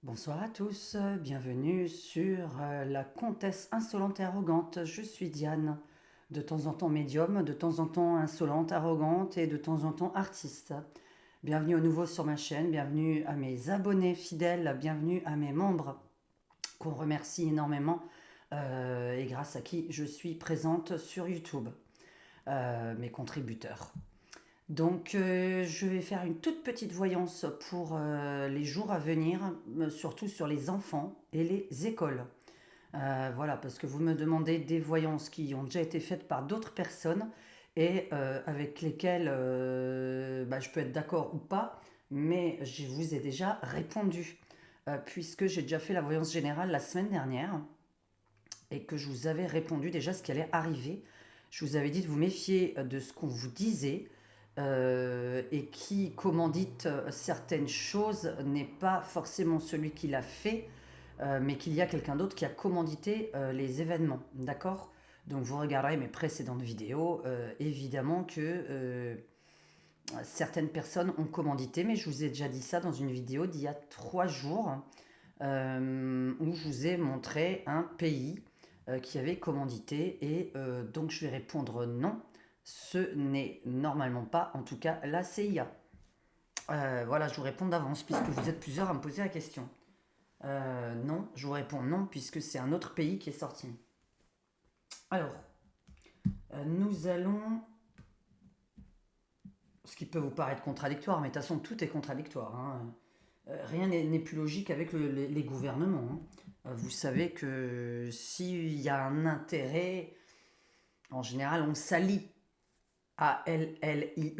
Bonsoir à tous, bienvenue sur la comtesse insolente et arrogante. Je suis Diane, de temps en temps médium, de temps en temps insolente, arrogante et de temps en temps artiste. Bienvenue au nouveau sur ma chaîne, bienvenue à mes abonnés fidèles, bienvenue à mes membres qu'on remercie énormément et grâce à qui je suis présente sur YouTube, mes contributeurs. Donc je vais faire une toute petite voyance pour les jours à venir, surtout sur les enfants et les écoles. Voilà, parce que vous me demandez des voyances qui ont déjà été faites par d'autres personnes et avec lesquelles je peux être d'accord ou pas, mais je vous ai déjà répondu, puisque j'ai déjà fait la voyance générale la semaine dernière et que je vous avais répondu déjà ce qui allait arriver. Je vous avais dit de vous méfier de ce qu'on vous disait, et qui commandite certaines choses n'est pas forcément celui qui l'a fait, mais qu'il y a quelqu'un d'autre qui a commandité les événements, d'accord? Donc vous regarderez mes précédentes vidéos, évidemment que certaines personnes ont commandité, mais je vous ai déjà dit ça dans une vidéo d'il y a 3 jours, où je vous ai montré un pays qui avait commandité, et donc je vais répondre non. Ce n'est normalement pas, en tout cas, la CIA. Voilà, je vous réponds d'avance, puisque vous êtes plusieurs à me poser la question. Non, je vous réponds non, puisque c'est un autre pays qui est sorti. Alors, nous allons... Ce qui peut vous paraître contradictoire, mais de toute façon, tout est contradictoire, hein. Rien n'est plus logique avec les gouvernements, hein. Vous savez que s'il y a un intérêt, en général, on s'allie. ALLIE,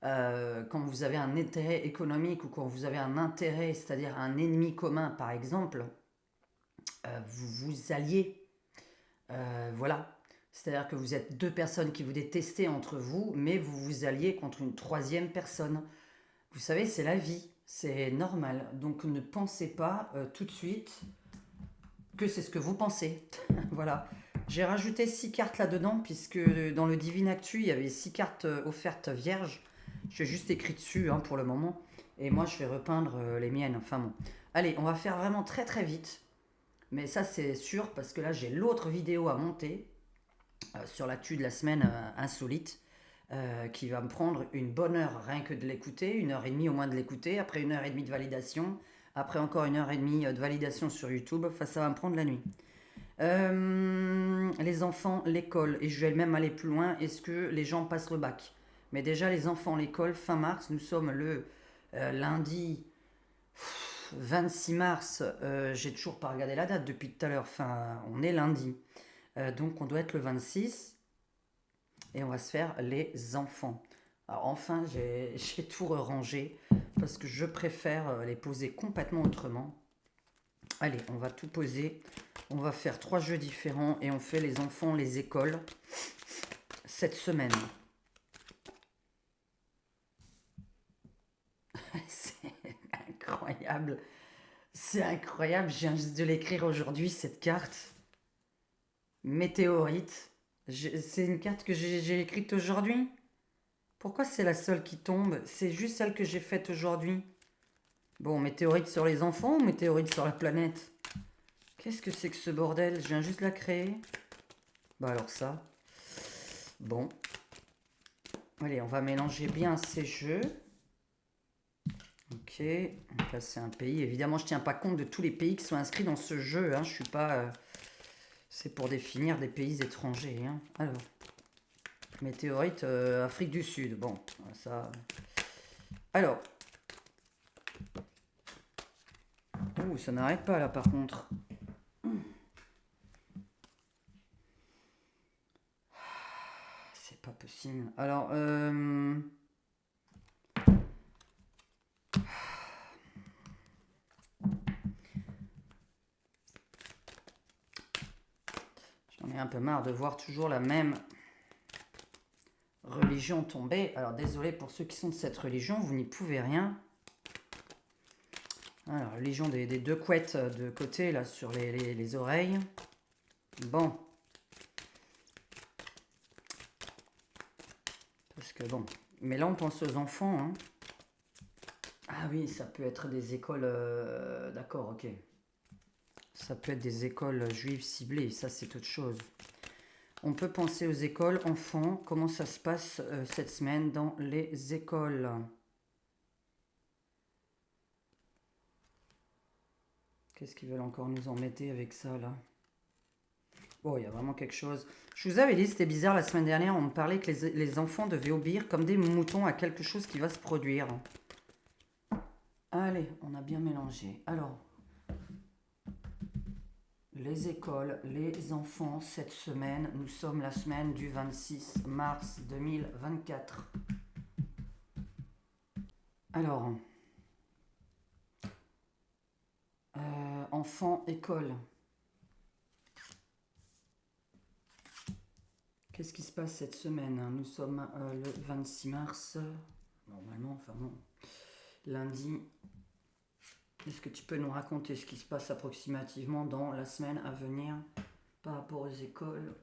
quand vous avez un intérêt économique ou quand vous avez un intérêt, c'est-à-dire un ennemi commun par exemple, vous vous alliez. Voilà. C'est-à-dire que vous êtes deux personnes qui vous détestez entre vous, mais vous vous alliez contre une troisième personne. Vous savez, c'est la vie, c'est normal. Donc ne pensez pas tout de suite que c'est ce que vous pensez. Voilà. J'ai rajouté 6 cartes là-dedans, puisque dans le Divine Actu, il y avait 6 cartes offertes vierges. J'ai juste écrit dessus, hein, pour le moment. Et moi, je vais repeindre les miennes. Enfin bon. Allez, on va faire vraiment très très vite. Mais ça, c'est sûr, parce que là, j'ai l'autre vidéo à monter sur l'actu de la semaine insolite, qui va me prendre une bonne heure rien que de l'écouter, 1h30 au moins de l'écouter, après 1h30 de validation, après encore 1h30 de validation sur YouTube. Enfin, ça va me prendre la nuit. Les enfants, l'école, et je vais même aller plus loin, est-ce que les gens passent le bac? Mais déjà, les enfants, l'école, fin mars, nous sommes le lundi 26 mars, j'ai toujours pas regardé la date depuis tout à l'heure, enfin, on est lundi, donc on doit être le 26, et on va se faire les enfants. Alors enfin, j'ai tout rangé, parce que je préfère les poser complètement autrement. Allez, on va tout poser. On va faire 3 jeux différents et on fait les enfants, les écoles cette semaine. C'est incroyable. C'est incroyable. Je viens juste de l'écrire aujourd'hui, cette carte. Météorite. C'est une carte que j'ai écrite aujourd'hui. Pourquoi c'est la seule qui tombe? C'est juste celle que j'ai faite aujourd'hui. Bon, météorite sur les enfants ou météorite sur la planète? Qu'est-ce que c'est que ce bordel? Je viens juste de la créer. Bah alors ça. Bon. Allez, on va mélanger bien ces jeux. Ok. Donc là, c'est un pays. Évidemment, je ne tiens pas compte de tous les pays qui sont inscrits dans ce jeu, hein. Je suis pas... c'est pour définir des pays étrangers, hein. Alors. Météorite, Afrique du Sud. Bon, ça... Alors. Ouh, ça n'arrête pas là, par contre. C'est pas possible. Alors, j'en ai un peu marre de voir toujours la même religion tomber. Alors, désolé pour ceux qui sont de cette religion, vous n'y pouvez rien. Alors, Légion des deux couettes de côté, là, sur les oreilles. Bon. Parce que bon. Mais là, on pense aux enfants, hein. Ah oui, ça peut être des écoles... D'accord, ok. Ça peut être des écoles juives ciblées, ça c'est autre chose. On peut penser aux écoles enfants. Comment ça se passe cette semaine dans les écoles? Qu'est-ce qu'ils veulent encore nous embêter avec ça, là? Bon, il y a vraiment quelque chose. Je vous avais dit, c'était bizarre, la semaine dernière, on me parlait que les enfants devaient obéir comme des moutons à quelque chose qui va se produire. Allez, on a bien mélangé. Alors, les écoles, les enfants, cette semaine, nous sommes la semaine du 26 mars 2024. Alors, enfants, école. Qu'est-ce qui se passe cette semaine? Nous sommes le 26 mars, normalement, enfin bon, lundi. Est-ce que tu peux nous raconter ce qui se passe approximativement dans la semaine à venir par rapport aux écoles?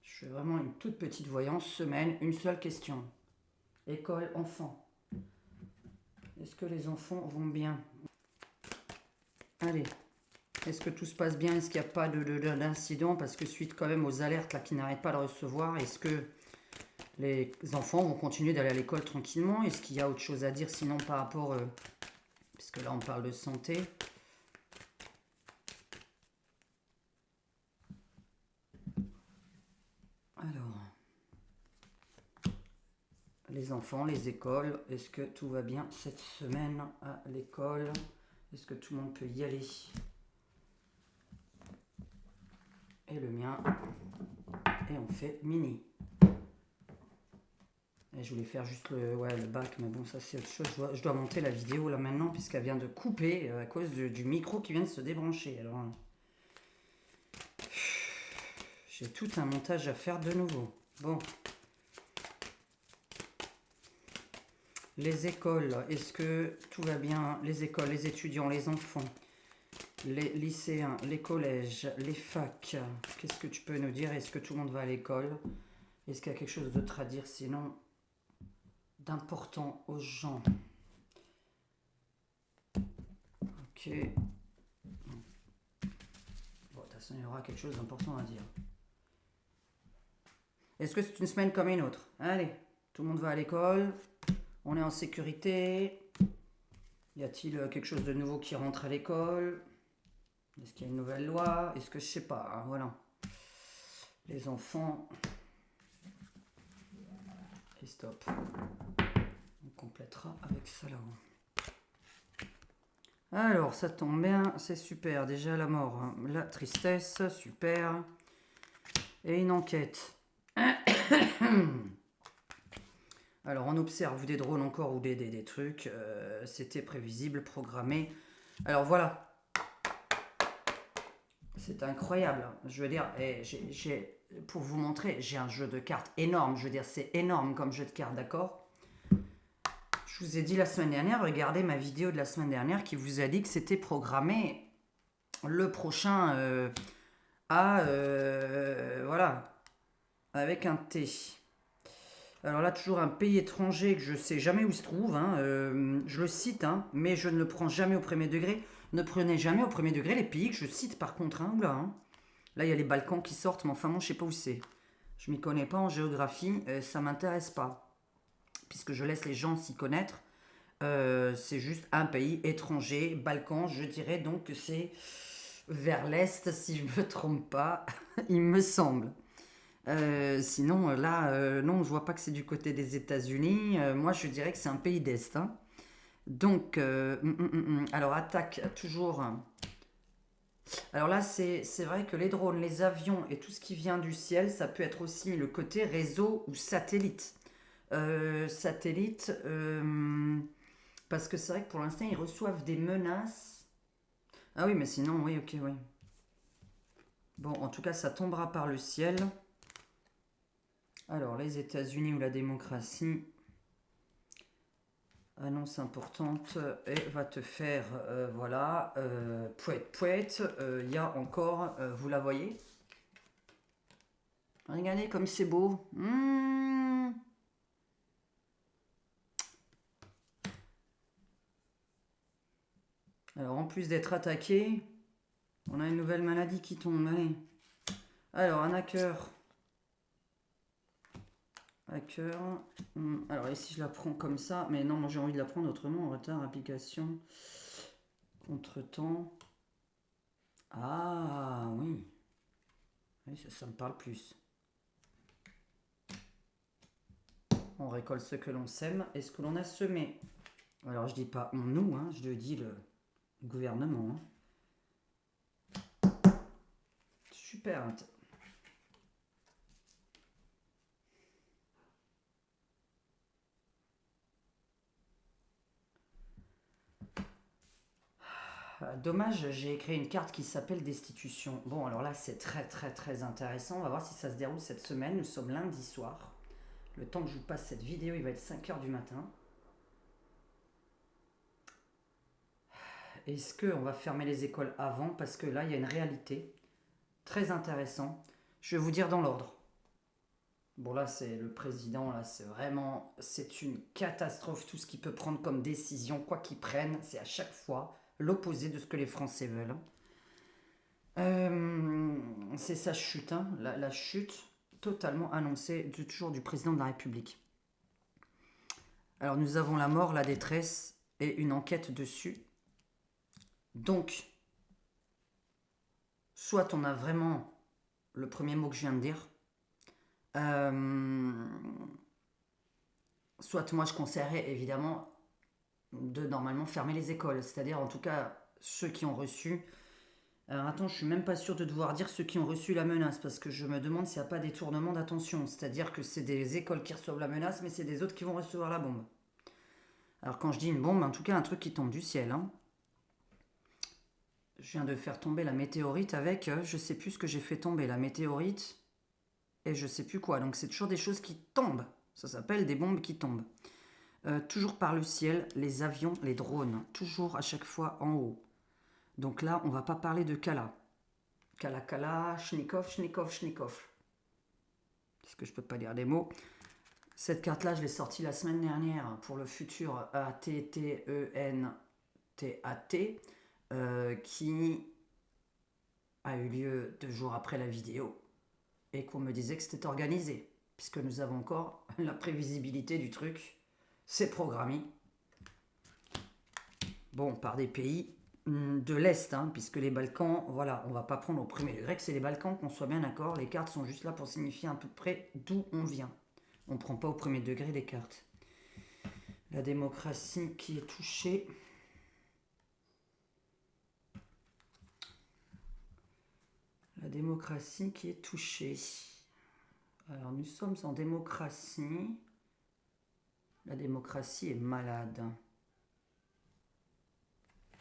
Je fais vraiment une toute petite voyance, semaine, une seule question. École, enfants. Est-ce que les enfants vont bien? Allez. Est-ce que tout se passe bien? Est-ce qu'il n'y a pas d'incident? Parce que suite quand même aux alertes là qui n'arrêtent pas de recevoir, est-ce que les enfants vont continuer d'aller à l'école tranquillement? Est-ce qu'il y a autre chose à dire sinon par rapport... puisque là on parle de santé. Alors... Les enfants, les écoles, est-ce que tout va bien cette semaine à l'école? Est-ce que tout le monde peut y aller? Et le mien. Et on fait mini. Et je voulais faire juste le bac, mais bon, ça c'est autre chose. Je dois monter la vidéo là maintenant, puisqu'elle vient de couper à cause du micro qui vient de se débrancher. Alors, j'ai tout un montage à faire de nouveau. Bon. Les écoles, est-ce que tout va bien? Les écoles, les étudiants, les enfants, les lycéens, les collèges, les facs. Qu'est-ce que tu peux nous dire? Est-ce que tout le monde va à l'école? Est-ce qu'il y a quelque chose d'autre à dire sinon d'important aux gens? Ok. Bon, de toute façon, il y aura quelque chose d'important à dire. Est-ce que c'est une semaine comme une autre? Allez, tout le monde va à l'école. On est en sécurité. Y a-t-il quelque chose de nouveau qui rentre à l'école? Est-ce qu'il y a une nouvelle loi? Est-ce que je sais pas, hein, voilà. Les enfants. Et stop. On complétera avec ça là. Alors, ça tombe bien, c'est super. Déjà la mort, hein. La tristesse, super. Et une enquête. Alors, on observe des drones encore ou des trucs. C'était prévisible, programmé. Alors, voilà. C'est incroyable. Je veux dire, pour vous montrer, j'ai un jeu de cartes énorme. Je veux dire, c'est énorme comme jeu de cartes, d'accord? Je vous ai dit la semaine dernière, regardez ma vidéo de la semaine dernière qui vous a dit que c'était programmé le prochain voilà, avec un T. Alors là, toujours un pays étranger que je ne sais jamais où il se trouve. Hein, je le cite, hein, mais je ne le prends jamais au premier degré. Ne prenez jamais au premier degré les pays que je cite par contre. Hein, oula, hein. Là, il y a les Balkans qui sortent, mais enfin, moi, je ne sais pas où c'est. Je m'y connais pas en géographie, ça ne m'intéresse pas. Puisque je laisse les gens s'y connaître. C'est juste un pays étranger, Balkans, je dirais donc que c'est vers l'est, si je ne me trompe pas, il me semble. Sinon, là, non, je vois pas que c'est du côté des États-Unis. Moi, je dirais que c'est un pays d'Est. Hein. Donc, alors, attaque toujours. Alors là, c'est vrai que les drones, les avions et tout ce qui vient du ciel, ça peut être aussi le côté réseau ou satellite. Satellite, parce que c'est vrai que pour l'instant, ils reçoivent des menaces. Ah oui, mais sinon, oui, ok, oui. Bon, en tout cas, ça tombera par le ciel. Alors, les États-Unis ou la démocratie. Annonce importante et va te faire, voilà, pouette pouette. Il y a encore, vous la voyez? Regardez comme c'est beau. Alors en plus d'être attaqué, on a une nouvelle maladie qui tombe. Allez. Alors un hacker. Hacker. Alors ici je la prends comme ça, mais non, moi j'ai envie de la prendre autrement. Retard, application, contretemps. Ah oui, oui ça me parle plus. On récolte ce que l'on sème et ce que l'on a semé. Alors je dis pas on nous, hein, je dis le gouvernement. Hein. Super. Dommage, j'ai créé une carte qui s'appelle Destitution. Bon, alors là, c'est très très très intéressant. On va voir si ça se déroule cette semaine. Nous sommes lundi soir. Le temps que je vous passe cette vidéo, il va être 5h du matin. Est-ce qu'on va fermer les écoles avant? Parce que là, il y a une réalité très intéressante. Je vais vous dire dans l'ordre. Bon, là, c'est le président. Là, c'est vraiment... C'est une catastrophe. Tout ce qu'il peut prendre comme décision, quoi qu'il prenne, c'est à chaque fois l'opposé de ce que les Français veulent. C'est sa chute, hein, la chute totalement annoncée toujours du président de la République. Alors nous avons la mort, la détresse et une enquête dessus. Donc, soit on a vraiment le premier mot que je viens de dire, soit moi je conseillerais évidemment de normalement fermer les écoles, c'est-à-dire en tout cas ceux qui ont reçu. Alors attends, je suis même pas sûre de devoir dire ceux qui ont reçu la menace, parce que je me demande s'il n'y a pas détournement d'attention. C'est-à-dire que c'est des écoles qui reçoivent la menace, mais c'est des autres qui vont recevoir la bombe. Alors quand je dis une bombe, en tout cas un truc qui tombe du ciel. Hein. Je viens de faire tomber la météorite avec, je sais plus ce que j'ai fait tomber, la météorite et je sais plus quoi. Donc c'est toujours des choses qui tombent. Ça s'appelle des bombes qui tombent. Toujours par le ciel, les avions, les drones, toujours à chaque fois en haut. Donc là, on va pas parler de Kala. Kala, Kala, Schnikov, Schnikov, Schnikov. Parce que je peux pas lire des mots. Cette carte-là, je l'ai sortie la semaine dernière pour le futur ATTENTAT, qui a eu lieu 2 jours après la vidéo et qu'on me disait que c'était organisé, puisque nous avons encore la prévisibilité du truc. C'est programmé. Bon, par des pays de l'Est, hein, puisque les Balkans, voilà, on va pas prendre au premier degré que c'est les Balkans, qu'on soit bien d'accord. Les cartes sont juste là pour signifier à peu près d'où on vient. On ne prend pas au premier degré les cartes. La démocratie qui est touchée. La démocratie qui est touchée. Alors nous sommes en démocratie. La démocratie est malade.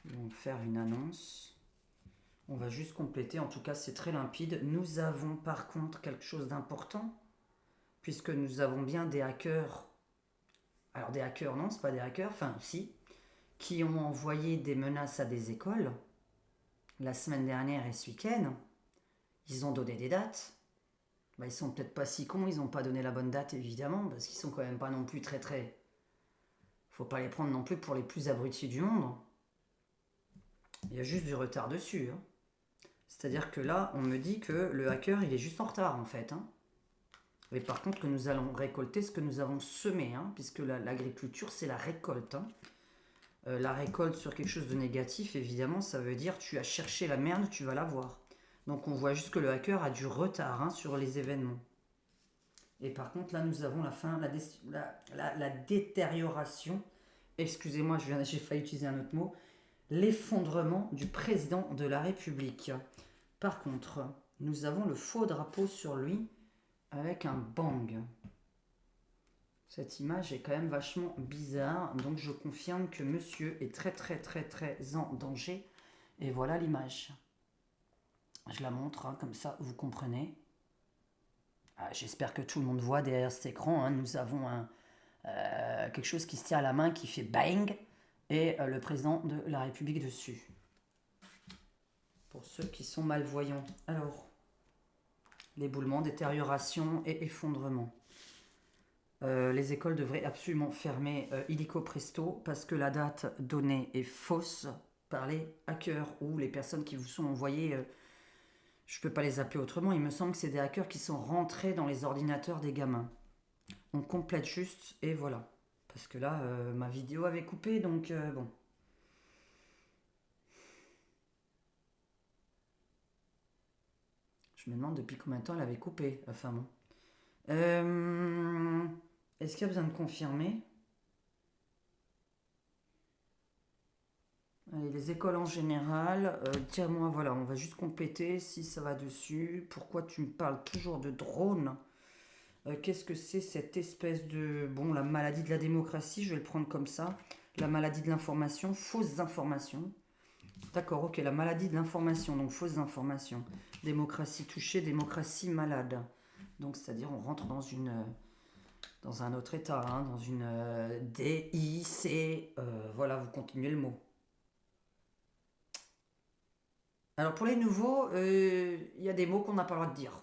Ils vont faire une annonce. On va juste compléter, en tout cas c'est très limpide. Nous avons par contre quelque chose d'important, puisque nous avons bien des hackers. Alors des hackers, non, c'est pas des hackers, enfin si, qui ont envoyé des menaces à des écoles la semaine dernière et ce week-end. Ils ont donné des dates. Bah, ils sont peut-être pas si cons, ils n'ont pas donné la bonne date évidemment, parce qu'ils sont quand même pas non plus très... Faut pas les prendre non plus pour les plus abrutis du monde. Il y a juste du retard dessus. Hein. C'est-à-dire que là, on me dit que le hacker, il est juste en retard en fait. Hein. Mais par contre, que nous allons récolter ce que nous avons semé, hein, puisque l'agriculture, c'est la récolte. Hein. La récolte sur quelque chose de négatif, évidemment, ça veut dire tu as cherché la merde, tu vas la voir. Donc on voit juste que le hacker a du retard, hein, sur les événements. Et par contre, là, nous avons la fin, la détérioration. Excusez-moi, j'ai failli utiliser un autre mot. L'effondrement du président de la République. Par contre, nous avons le faux drapeau sur lui avec un bang. Cette image est quand même vachement bizarre, donc je confirme que monsieur est très très très très en danger. Et voilà l'image. Je la montre, hein, comme ça vous comprenez. J'espère que tout le monde voit derrière cet écran, hein, nous avons quelque chose qui se tient à la main, qui fait bang, et le président de la République dessus. Pour ceux qui sont malvoyants. Alors, l'éboulement, détérioration et effondrement. Les écoles devraient absolument fermer illico presto parce que la date donnée est fausse par les hackers ou les personnes qui vous sont envoyées. Je ne peux pas les appeler autrement. Il me semble que c'est des hackers qui sont rentrés dans les ordinateurs des gamins. On complète juste et voilà. Parce que là, ma vidéo avait coupé, donc bon. Je me demande depuis combien de temps elle avait coupé. Enfin bon. Est-ce qu'il y a besoin de confirmer? Allez, les écoles en général, tiens-moi, voilà, on va juste compléter si ça va dessus. Pourquoi tu me parles toujours de drone? Qu'est-ce que c'est cette espèce de... Bon, la maladie de la démocratie, je vais le prendre comme ça. La maladie de l'information, fausses informations. D'accord, ok, la maladie de l'information, donc fausses informations. Démocratie touchée, démocratie malade. Donc, c'est-à-dire, on rentre dans dans un autre état, hein, dans une DIC. Voilà, vous continuez le mot. Alors, pour les nouveaux, il y a des mots qu'on n'a pas le droit de dire.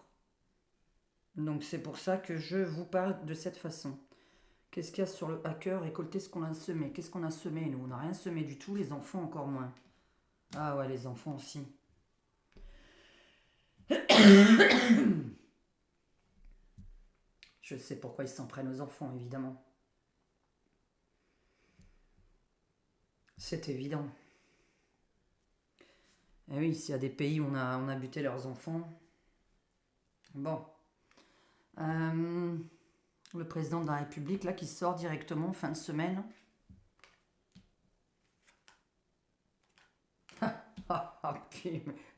Donc, c'est pour ça que je vous parle de cette façon. Qu'est-ce qu'il y a sur le hacker? Récolter ce qu'on a semé. Qu'est-ce qu'on a semé, nous? On n'a rien semé du tout, les enfants encore moins. Ah ouais, les enfants aussi. Je sais pourquoi ils s'en prennent aux enfants, évidemment. C'est évident. Et oui, s'il y a des pays où on a buté leurs enfants. Bon. Le président de la République, là, qui sort directement fin de semaine.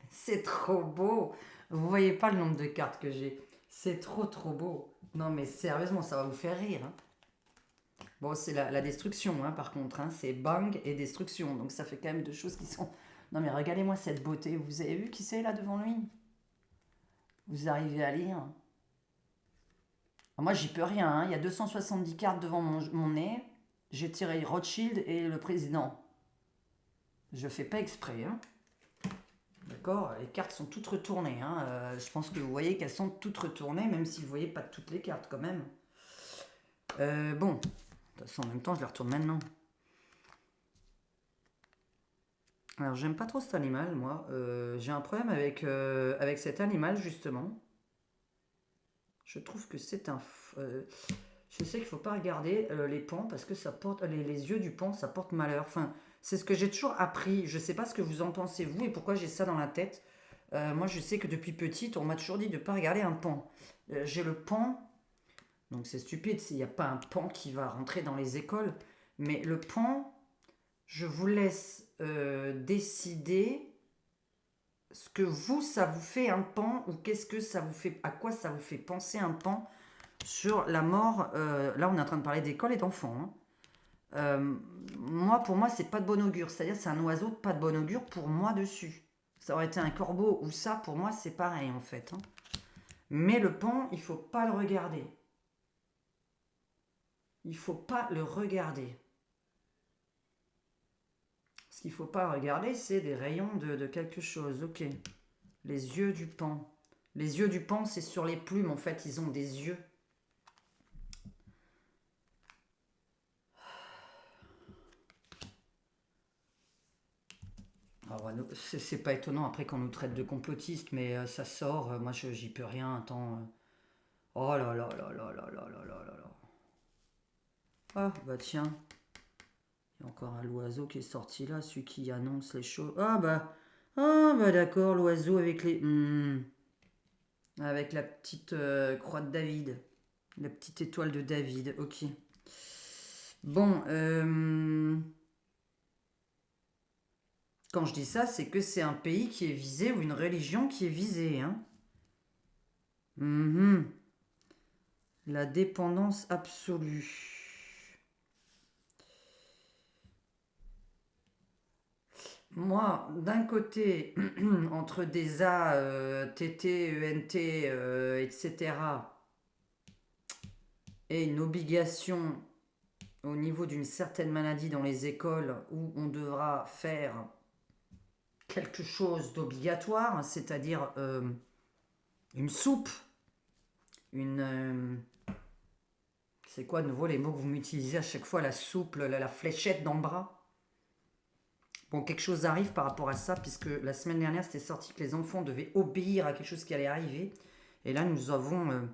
C'est trop beau. Vous voyez pas le nombre de cartes que j'ai. C'est trop beau. Non mais sérieusement, ça va vous faire rire. Hein. Bon, c'est la destruction, hein, par contre. Hein. C'est bang et destruction. Donc ça fait quand même deux choses qui sont... Non mais regardez-moi cette beauté. Vous avez vu qui c'est là devant lui? Vous arrivez à lire? Moi, j'y peux rien. Hein. Il y a 270 cartes devant mon nez. J'ai tiré Rothschild et le président. Je fais pas exprès. Hein. D'accord? Les cartes sont toutes retournées. Hein. Je pense que vous voyez qu'elles sont toutes retournées, même si vous voyez pas toutes les cartes quand même. Bon, de toute façon, en même temps, je les retourne maintenant. Alors, j'aime pas trop cet animal, moi. J'ai un problème avec cet animal, justement. Je trouve que c'est un... je sais qu'il faut pas regarder les pans parce que ça porte... Les yeux du pan, ça porte malheur. Enfin, c'est ce que j'ai toujours appris. Je sais pas ce que vous en pensez, vous, et pourquoi j'ai ça dans la tête. Moi, je sais que depuis petite, on m'a toujours dit de ne pas regarder un pan. J'ai le pan, donc c'est stupide, il n'y a pas un pan qui va rentrer dans les écoles, mais le pan, je vous laisse décider ce que vous, ça vous fait un pan, ou qu'est-ce que ça vous fait, à quoi ça vous fait penser un pan sur la mort. Là, on est en train de parler d'école et d'enfants. Hein. Moi, pour moi, c'est pas de bon augure. C'est-à-dire, c'est un oiseau de pas de bon augure pour moi dessus. Ça aurait été un corbeau ou ça, pour moi, c'est pareil en fait. Hein. Mais le pan, il faut pas le regarder. Il faut pas le regarder. Ce qu'il faut pas regarder, c'est des rayons de quelque chose. Ok. Les yeux du pan. Les yeux du pan, c'est sur les plumes. En fait, ils ont des yeux. C'est pas étonnant après qu'on nous traite de complotistes, mais ça sort. Moi, j'y peux rien. Attends. Oh là là là là là là là là là. Ah, bah tiens. Il y a encore un oiseau qui est sorti là, celui qui annonce les choses. Ah bah d'accord, l'oiseau avec les... avec la petite croix de David. La petite étoile de David, ok. Bon, quand je dis ça, c'est que c'est un pays qui est visé ou une religion qui est visée. Hein. La dépendance absolue. Moi, d'un côté, entre des A, TT, ENT, etc., et une obligation au niveau d'une certaine maladie dans les écoles où on devra faire quelque chose d'obligatoire, c'est-à-dire une soupe, une... c'est quoi de nouveau les mots que vous m'utilisez à chaque fois? La soupe, la fléchette dans le bras? Bon, quelque chose arrive par rapport à ça, puisque la semaine dernière, c'était sorti que les enfants devaient obéir à quelque chose qui allait arriver. Et là, nous avons...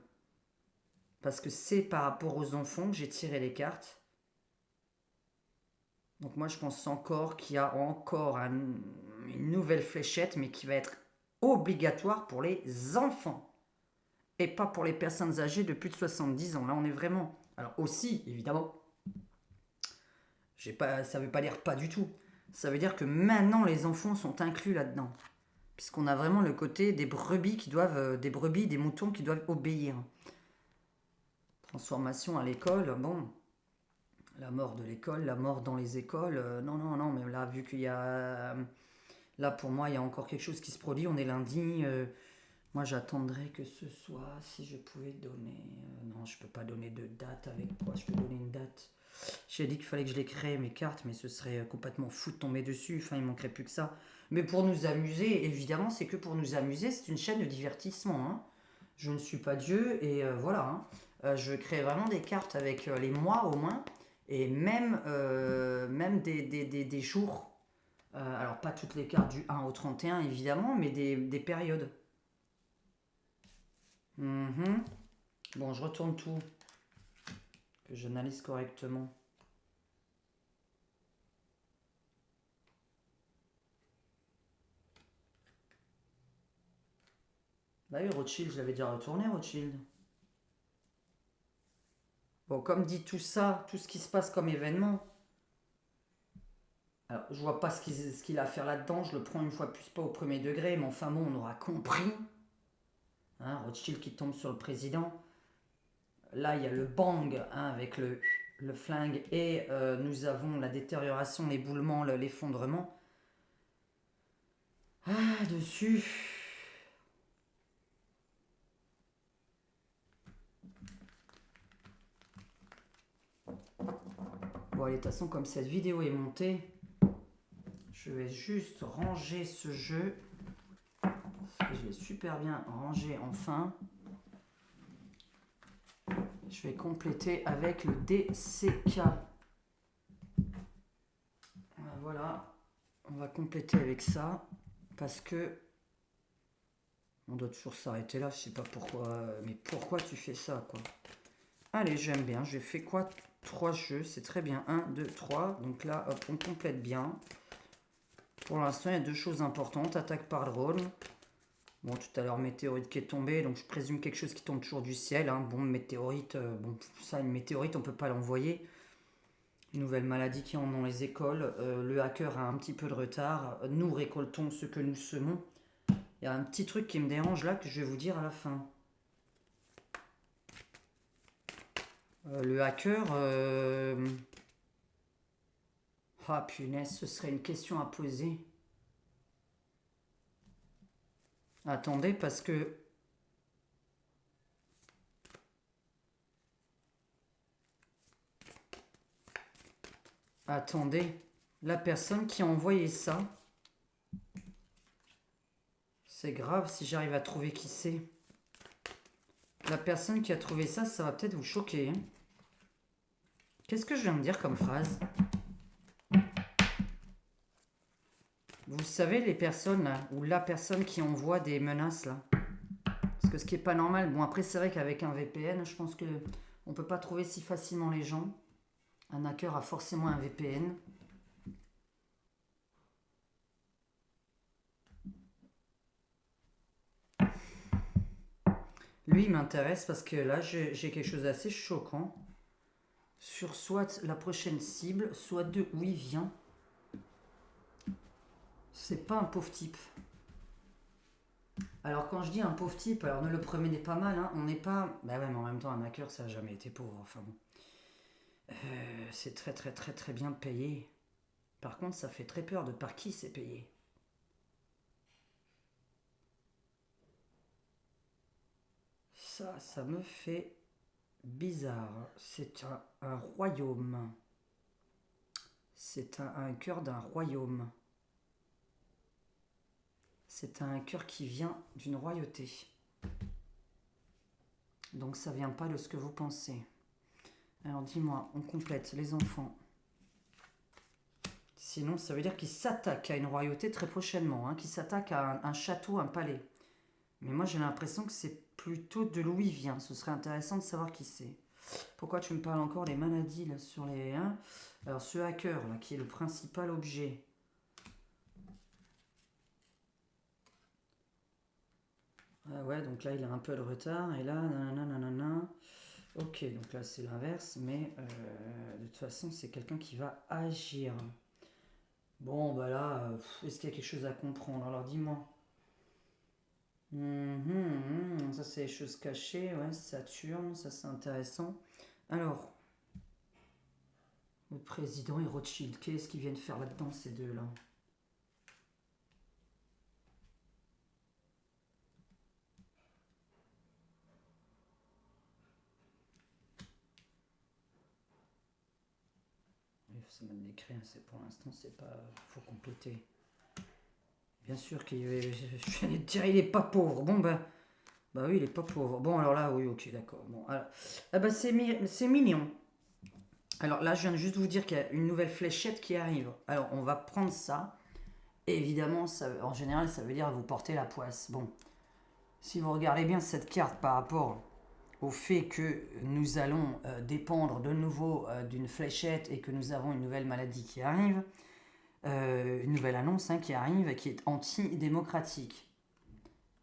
parce que c'est par rapport aux enfants que j'ai tiré les cartes. Donc moi, je pense encore qu'il y a encore une nouvelle fléchette, mais qui va être obligatoire pour les enfants. Et pas pour les personnes âgées de plus de 70 ans. Là, on est vraiment... Alors aussi, évidemment, ça ne veut pas dire pas du tout. Ça veut dire que maintenant, les enfants sont inclus là-dedans. Puisqu'on a vraiment le côté des brebis des moutons qui doivent obéir. Transformation à l'école, bon, la mort de l'école, la mort dans les écoles, non, mais là, vu qu'il y a... là, pour moi, il y a encore quelque chose qui se produit, on est lundi, moi, j'attendrais que ce soit, si je pouvais donner... non, je peux pas donner de date avec quoi, je peux donner une date. J'ai dit qu'il fallait que je les crée, mes cartes, mais ce serait complètement fou de tomber dessus, enfin, il manquerait plus que ça. Mais pour nous amuser, évidemment, c'est que pour nous amuser, c'est une chaîne de divertissement, hein. Je ne suis pas Dieu, et voilà, hein. Je crée vraiment des cartes avec les mois au moins, et même des jours. Alors, pas toutes les cartes du 1 au 31, évidemment, mais des périodes. Mhm. Bon, je retourne tout, que j'analyse correctement. Bah oui, Rothschild, je l'avais déjà retourné, Rothschild. Bon, comme dit tout ça, tout ce qui se passe comme événement, alors je vois pas ce qu'il a à faire là-dedans, je le prends une fois plus pas au premier degré, mais enfin bon, on aura compris. Hein, Rothschild qui tombe sur le président. Là, il y a le bang hein, avec le flingue et nous avons la détérioration, l'éboulement, l'effondrement. Ah, dessus. Bon, allez, de toute façon, comme cette vidéo est montée, je vais juste ranger ce jeu. Je l'ai super bien rangé enfin. Je vais compléter avec le DCK. Voilà, on va compléter avec ça parce que on doit toujours s'arrêter là. Je sais pas pourquoi, mais pourquoi tu fais ça quoi? Allez, j'aime bien. J'ai fait quoi? 3 jeux, c'est très bien. 1, 2, 3. Donc là, hop, on complète bien. Pour l'instant, il y a 2 choses importantes. Attaque par drone. Bon, tout à l'heure, météorite qui est tombée. Donc je présume quelque chose qui tombe toujours du ciel. Hein. Bon, météorite, bon, ça, une météorite, on peut pas l'envoyer. Une nouvelle maladie qui en dans les écoles. Le hacker a un petit peu de retard. Nous récoltons ce que nous semons. Il y a un petit truc qui me dérange là que je vais vous dire à la fin. Le hacker... Ah punaise, ce serait une question à poser. Attendez, parce que... Attendez, la personne qui a envoyé ça... C'est grave si j'arrive à trouver qui c'est. La personne qui a trouvé ça, ça va peut-être vous choquer. Hein. Qu'est-ce que je viens de dire comme phrase? Vous savez, les personnes là, ou la personne qui envoie des menaces là. Parce que ce qui est pas normal, bon après c'est vrai qu'avec un VPN, je pense que on peut pas trouver si facilement les gens. Un hacker a forcément un VPN. Lui, il m'intéresse parce que là, j'ai quelque chose d'assez choquant. Sur soit la prochaine cible, soit de où il vient. C'est pas un pauvre type. Alors quand je dis un pauvre type, alors ne le prenez pas mal, hein, on n'est pas... Bah ouais, mais en même temps, un hacker, ça n'a jamais été pauvre. Enfin bon. C'est très très très très bien payé. Par contre, ça fait très peur de par qui c'est payé. Ça me fait bizarre. C'est un royaume. C'est un cœur d'un royaume. C'est un cœur qui vient d'une royauté. Donc ça vient pas de ce que vous pensez. Alors dis-moi, on complète les enfants. Sinon, ça veut dire qu'il s'attaque à une royauté très prochainement, hein, qu'il s'attaque à un château, un palais. Mais moi, j'ai l'impression que c'est plutôt de l'où il vient. Ce serait intéressant de savoir qui c'est. Pourquoi tu me parles encore des maladies là sur les... Hein. Alors ce hacker là, qui est le principal objet. Ah ouais, donc là il a un peu de retard. Et là, nanana. Ok, donc là c'est l'inverse. Mais de toute façon, c'est quelqu'un qui va agir. Bon, bah là, est-ce qu'il y a quelque chose à comprendre? Alors dis-moi. Ça c'est les choses cachées, ouais, Saturne, ça c'est intéressant. Alors, le président et Rothschild, qu'est-ce qu'ils viennent faire là-dedans ces deux-là? Ça m'a décrit, c'est pour l'instant, c'est pas. Faut compléter. Bien sûr qu'il je viens de dire, il est pas pauvre. Bon bah oui, il est pas pauvre. Bon alors là, oui, ok, d'accord. Bon, alors, ah bah c'est mignon. Alors là, je viens de juste vous dire qu'il y a une nouvelle fléchette qui arrive. Alors on va prendre ça. Et évidemment, ça, en général, ça veut dire vous portez la poisse. Bon, si vous regardez bien cette carte par rapport au fait que nous allons dépendre de nouveau d'une fléchette et que nous avons une nouvelle maladie qui arrive, une nouvelle annonce qui arrive, qui est anti-démocratique.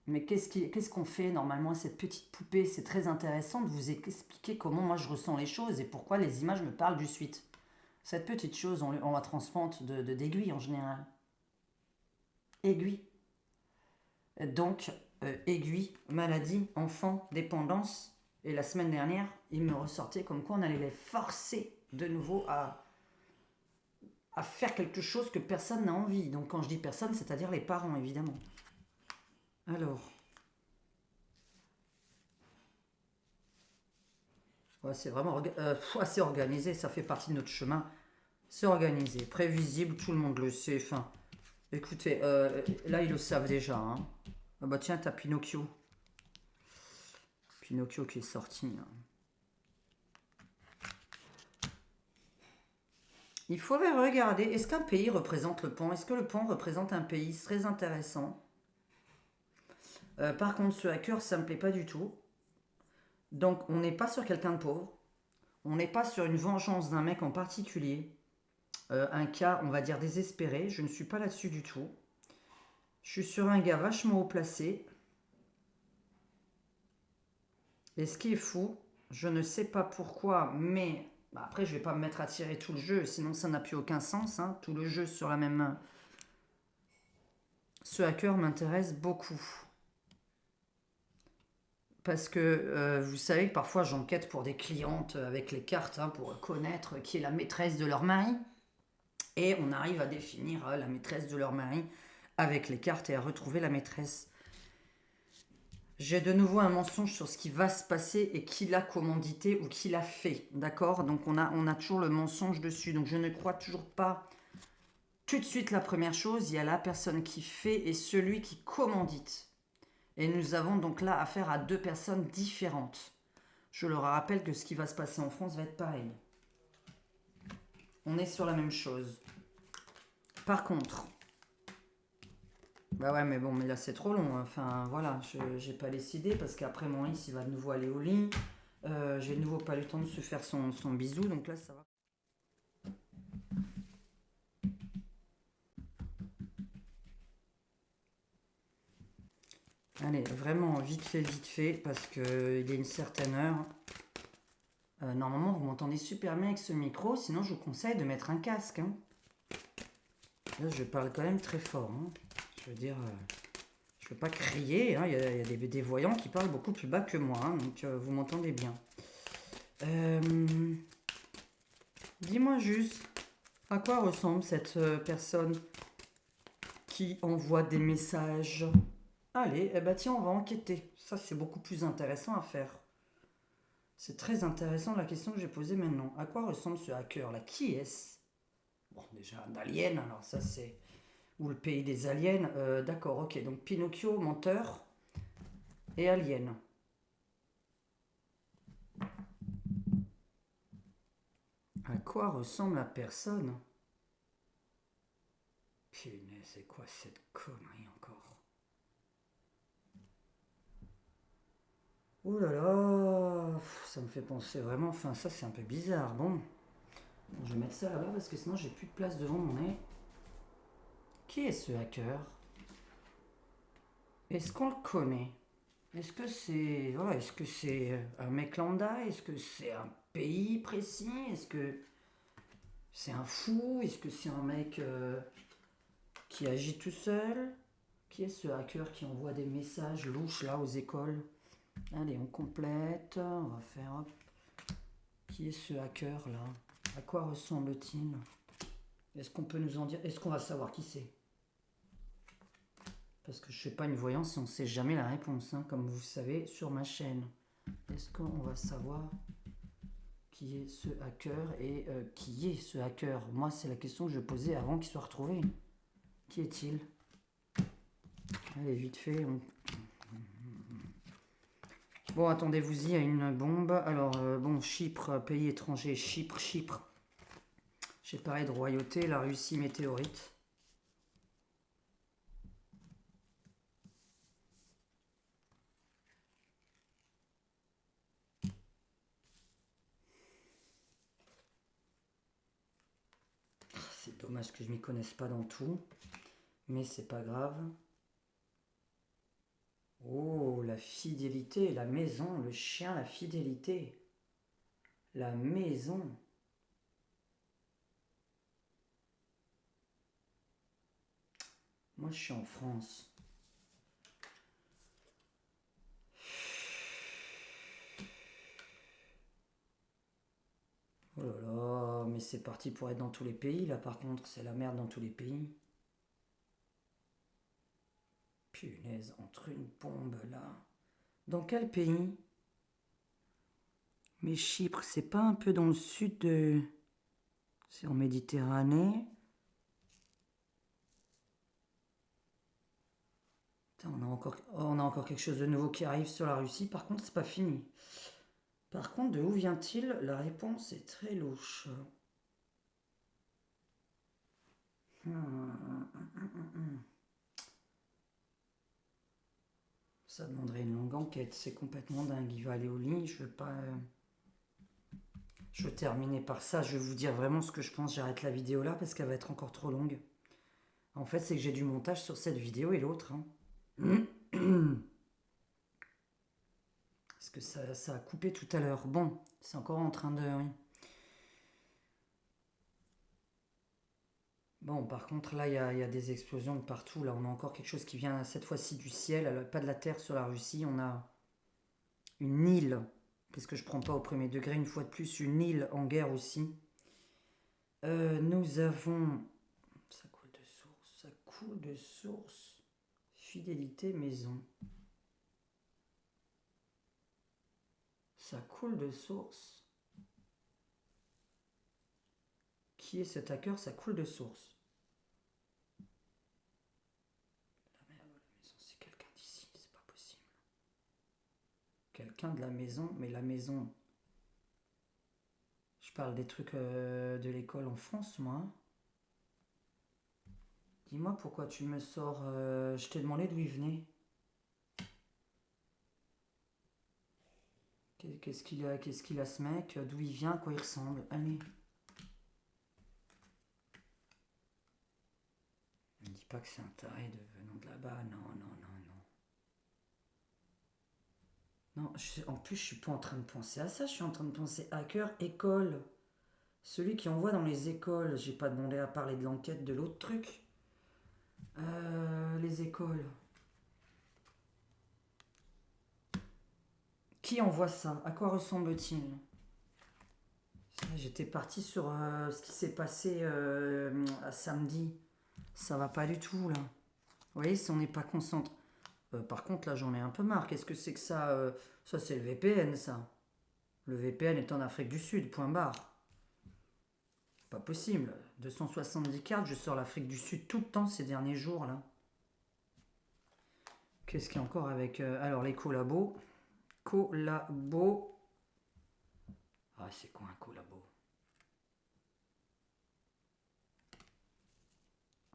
Mais qu'est-ce qu'on fait normalement à cette petite poupée? C'est très intéressant de vous expliquer comment moi je ressens les choses et pourquoi les images me parlent du suite. Cette petite chose, on la transplante d'aiguille en général. Aiguille. Donc, aiguille, maladie, enfant, dépendance. Et la semaine dernière, il me ressortait comme quoi on allait les forcer de nouveau à faire quelque chose que personne n'a envie. Donc quand je dis personne, c'est-à-dire les parents, évidemment. Alors, ouais, c'est vraiment assez organisé, ça fait partie de notre chemin. C'est organisé, prévisible, tout le monde le sait. Enfin, écoutez, là ils le savent déjà. Hein. Ah bah tiens, t'as Pinocchio. Pinocchio qui est sorti. Hein. Il faudrait regarder, est-ce qu'un pays représente le pan? Est-ce que le pan représente un pays? C'est très intéressant. Par contre, ce hacker, ça me plaît pas du tout. Donc, on n'est pas sur quelqu'un de pauvre. On n'est pas sur une vengeance d'un mec en particulier. Un cas, on va dire, désespéré. Je ne suis pas là-dessus du tout. Je suis sur un gars vachement haut placé. Et ce qui est fou, je ne sais pas pourquoi, mais après, je vais pas me mettre à tirer tout le jeu, sinon ça n'a plus aucun sens. Hein, tout le jeu sur la même main. Ce hacker m'intéresse beaucoup. Parce que vous savez que parfois j'enquête pour des clientes avec les cartes pour connaître qui est la maîtresse de leur mari. Et on arrive à définir la maîtresse de leur mari avec les cartes et à retrouver la maîtresse. J'ai de nouveau un mensonge sur ce qui va se passer et qui l'a commandité ou qui l'a fait. D'accord? Donc on a toujours le mensonge dessus. Donc je ne crois toujours pas. Tout de suite, la première chose, il y a la personne qui fait et celui qui commandite. Et nous avons donc là affaire à deux personnes différentes. Je leur rappelle que ce qui va se passer en France va être pareil. On est sur la même chose. Par contre, bah ouais, mais bon, mais là c'est trop long. Enfin voilà, j'ai pas décidé parce qu'après Maurice il va de nouveau aller au lit. J'ai de nouveau pas eu le temps de se faire son bisou, donc là ça va. Allez, vraiment vite fait, parce qu'il y a une certaine heure. Normalement, vous m'entendez super bien avec ce micro, sinon je vous conseille de mettre un casque. Hein. Là, je parle quand même très fort. Hein. Je veux dire, je ne veux pas crier. Hein. Il y a des voyants qui parlent beaucoup plus bas que moi, hein, donc vous m'entendez bien. Dis-moi juste, à quoi ressemble cette personne qui envoie des messages? Allez, eh ben tiens, on va enquêter. Ça, c'est beaucoup plus intéressant à faire. C'est très intéressant la question que j'ai posée maintenant. À quoi ressemble ce hacker là? Qui est-ce? Bon, déjà, un alien, alors ça c'est. Ou le pays des aliens. D'accord, ok. Donc Pinocchio, menteur et alien. À quoi ressemble la personne? Punaise, c'est quoi cette connerie encore? Oh là là, ça me fait penser vraiment. Enfin, ça c'est un peu bizarre. Bon, je vais mettre ça là-bas parce que sinon j'ai plus de place devant mon nez. Qui est ce hacker? Est-ce qu'on le connaît? Est-ce que c'est voilà, est-ce que c'est un mec lambda? Est-ce que c'est un pays précis? Est-ce que c'est un fou? Est-ce que c'est un mec qui agit tout seul? Qui est ce hacker qui envoie des messages louches là aux écoles? Allez, on complète. On va faire. Hop. Qui est ce hacker là? À quoi ressemble-t-il? Est-ce qu'on peut nous en dire? Est-ce qu'on va savoir qui c'est? Parce que je ne fais pas une voyance et on ne sait jamais la réponse, hein, comme vous savez, sur ma chaîne. Est-ce qu'on va savoir qui est ce hacker et qui est ce hacker? Moi, c'est la question que je posais avant qu'il soit retrouvé. Qui est-il? Allez, vite fait. Bon, attendez-vous-y, il y a une bombe. Alors, bon, Chypre, pays étranger. Chypre. J'ai parlé de royauté, la Russie météorite. C'est dommage que je m'y connaisse pas dans tout, mais c'est pas grave. Oh, la fidélité, la maison, le chien, la fidélité. La maison. Moi, je suis en France. Oh là là, mais c'est parti pour être dans tous les pays, là, par contre, c'est la merde dans tous les pays. Punaise, entre une bombe, là. Dans quel pays? Mais Chypre, c'est pas un peu dans le sud de... C'est en Méditerranée. Putain, on a encore quelque chose de nouveau qui arrive sur la Russie. Par contre, c'est pas fini. Par contre, de où vient-il? La réponse est très louche. Ça demanderait une longue enquête. C'est complètement dingue. Il va aller au lit. Je veux pas. Je vais terminer par ça. Je vais vous dire vraiment ce que je pense. J'arrête la vidéo là parce qu'elle va être encore trop longue. En fait, c'est que j'ai du montage sur cette vidéo et l'autre. Hein. Parce que ça a coupé tout à l'heure. Bon, c'est encore en train de. Oui. Bon, par contre, là, il y a des explosions de partout. Là, on a encore quelque chose qui vient cette fois-ci du ciel, pas de la terre sur la Russie. On a une île, parce que je prends pas au premier degré, une fois de plus, une île en guerre aussi. Nous avons. Ça coule de source, ça coule de source. Fidélité maison. Ça coule de source. Qui est cet hacker? Ça coule de source. La merde, la maison, c'est quelqu'un d'ici, c'est pas possible. Quelqu'un de la maison, mais la maison. Je parle des trucs de l'école en France, moi. Dis-moi pourquoi tu me sors. Je t'ai demandé d'où il venait. Qu'est-ce qu'il a ce mec? D'où il vient? À quoi il ressemble? Allez. Ne me dis pas que c'est un taré de venant de là-bas. Non, non, non, non. Non, en plus, je suis pas en train de penser à ça. Je suis en train de penser hacker, école. Celui qui envoie dans les écoles. J'ai pas demandé à parler de l'enquête de l'autre truc. Les écoles. Qui envoie ça? À quoi ressemble-t-il? J'étais parti sur ce qui s'est passé à samedi. Ça va pas du tout là. Vous voyez, si on n'est pas concentré. Par contre, là, j'en ai un peu marre. Qu'est-ce que c'est que ça? Ça, c'est le VPN, ça. Le VPN est en Afrique du Sud, point barre. Pas possible. 270 cartes, je sors l'Afrique du Sud tout le temps ces derniers jours là. Qu'est-ce qu'il y a encore avec... alors les collabos. Collabo. Ah, c'est quoi un collabo?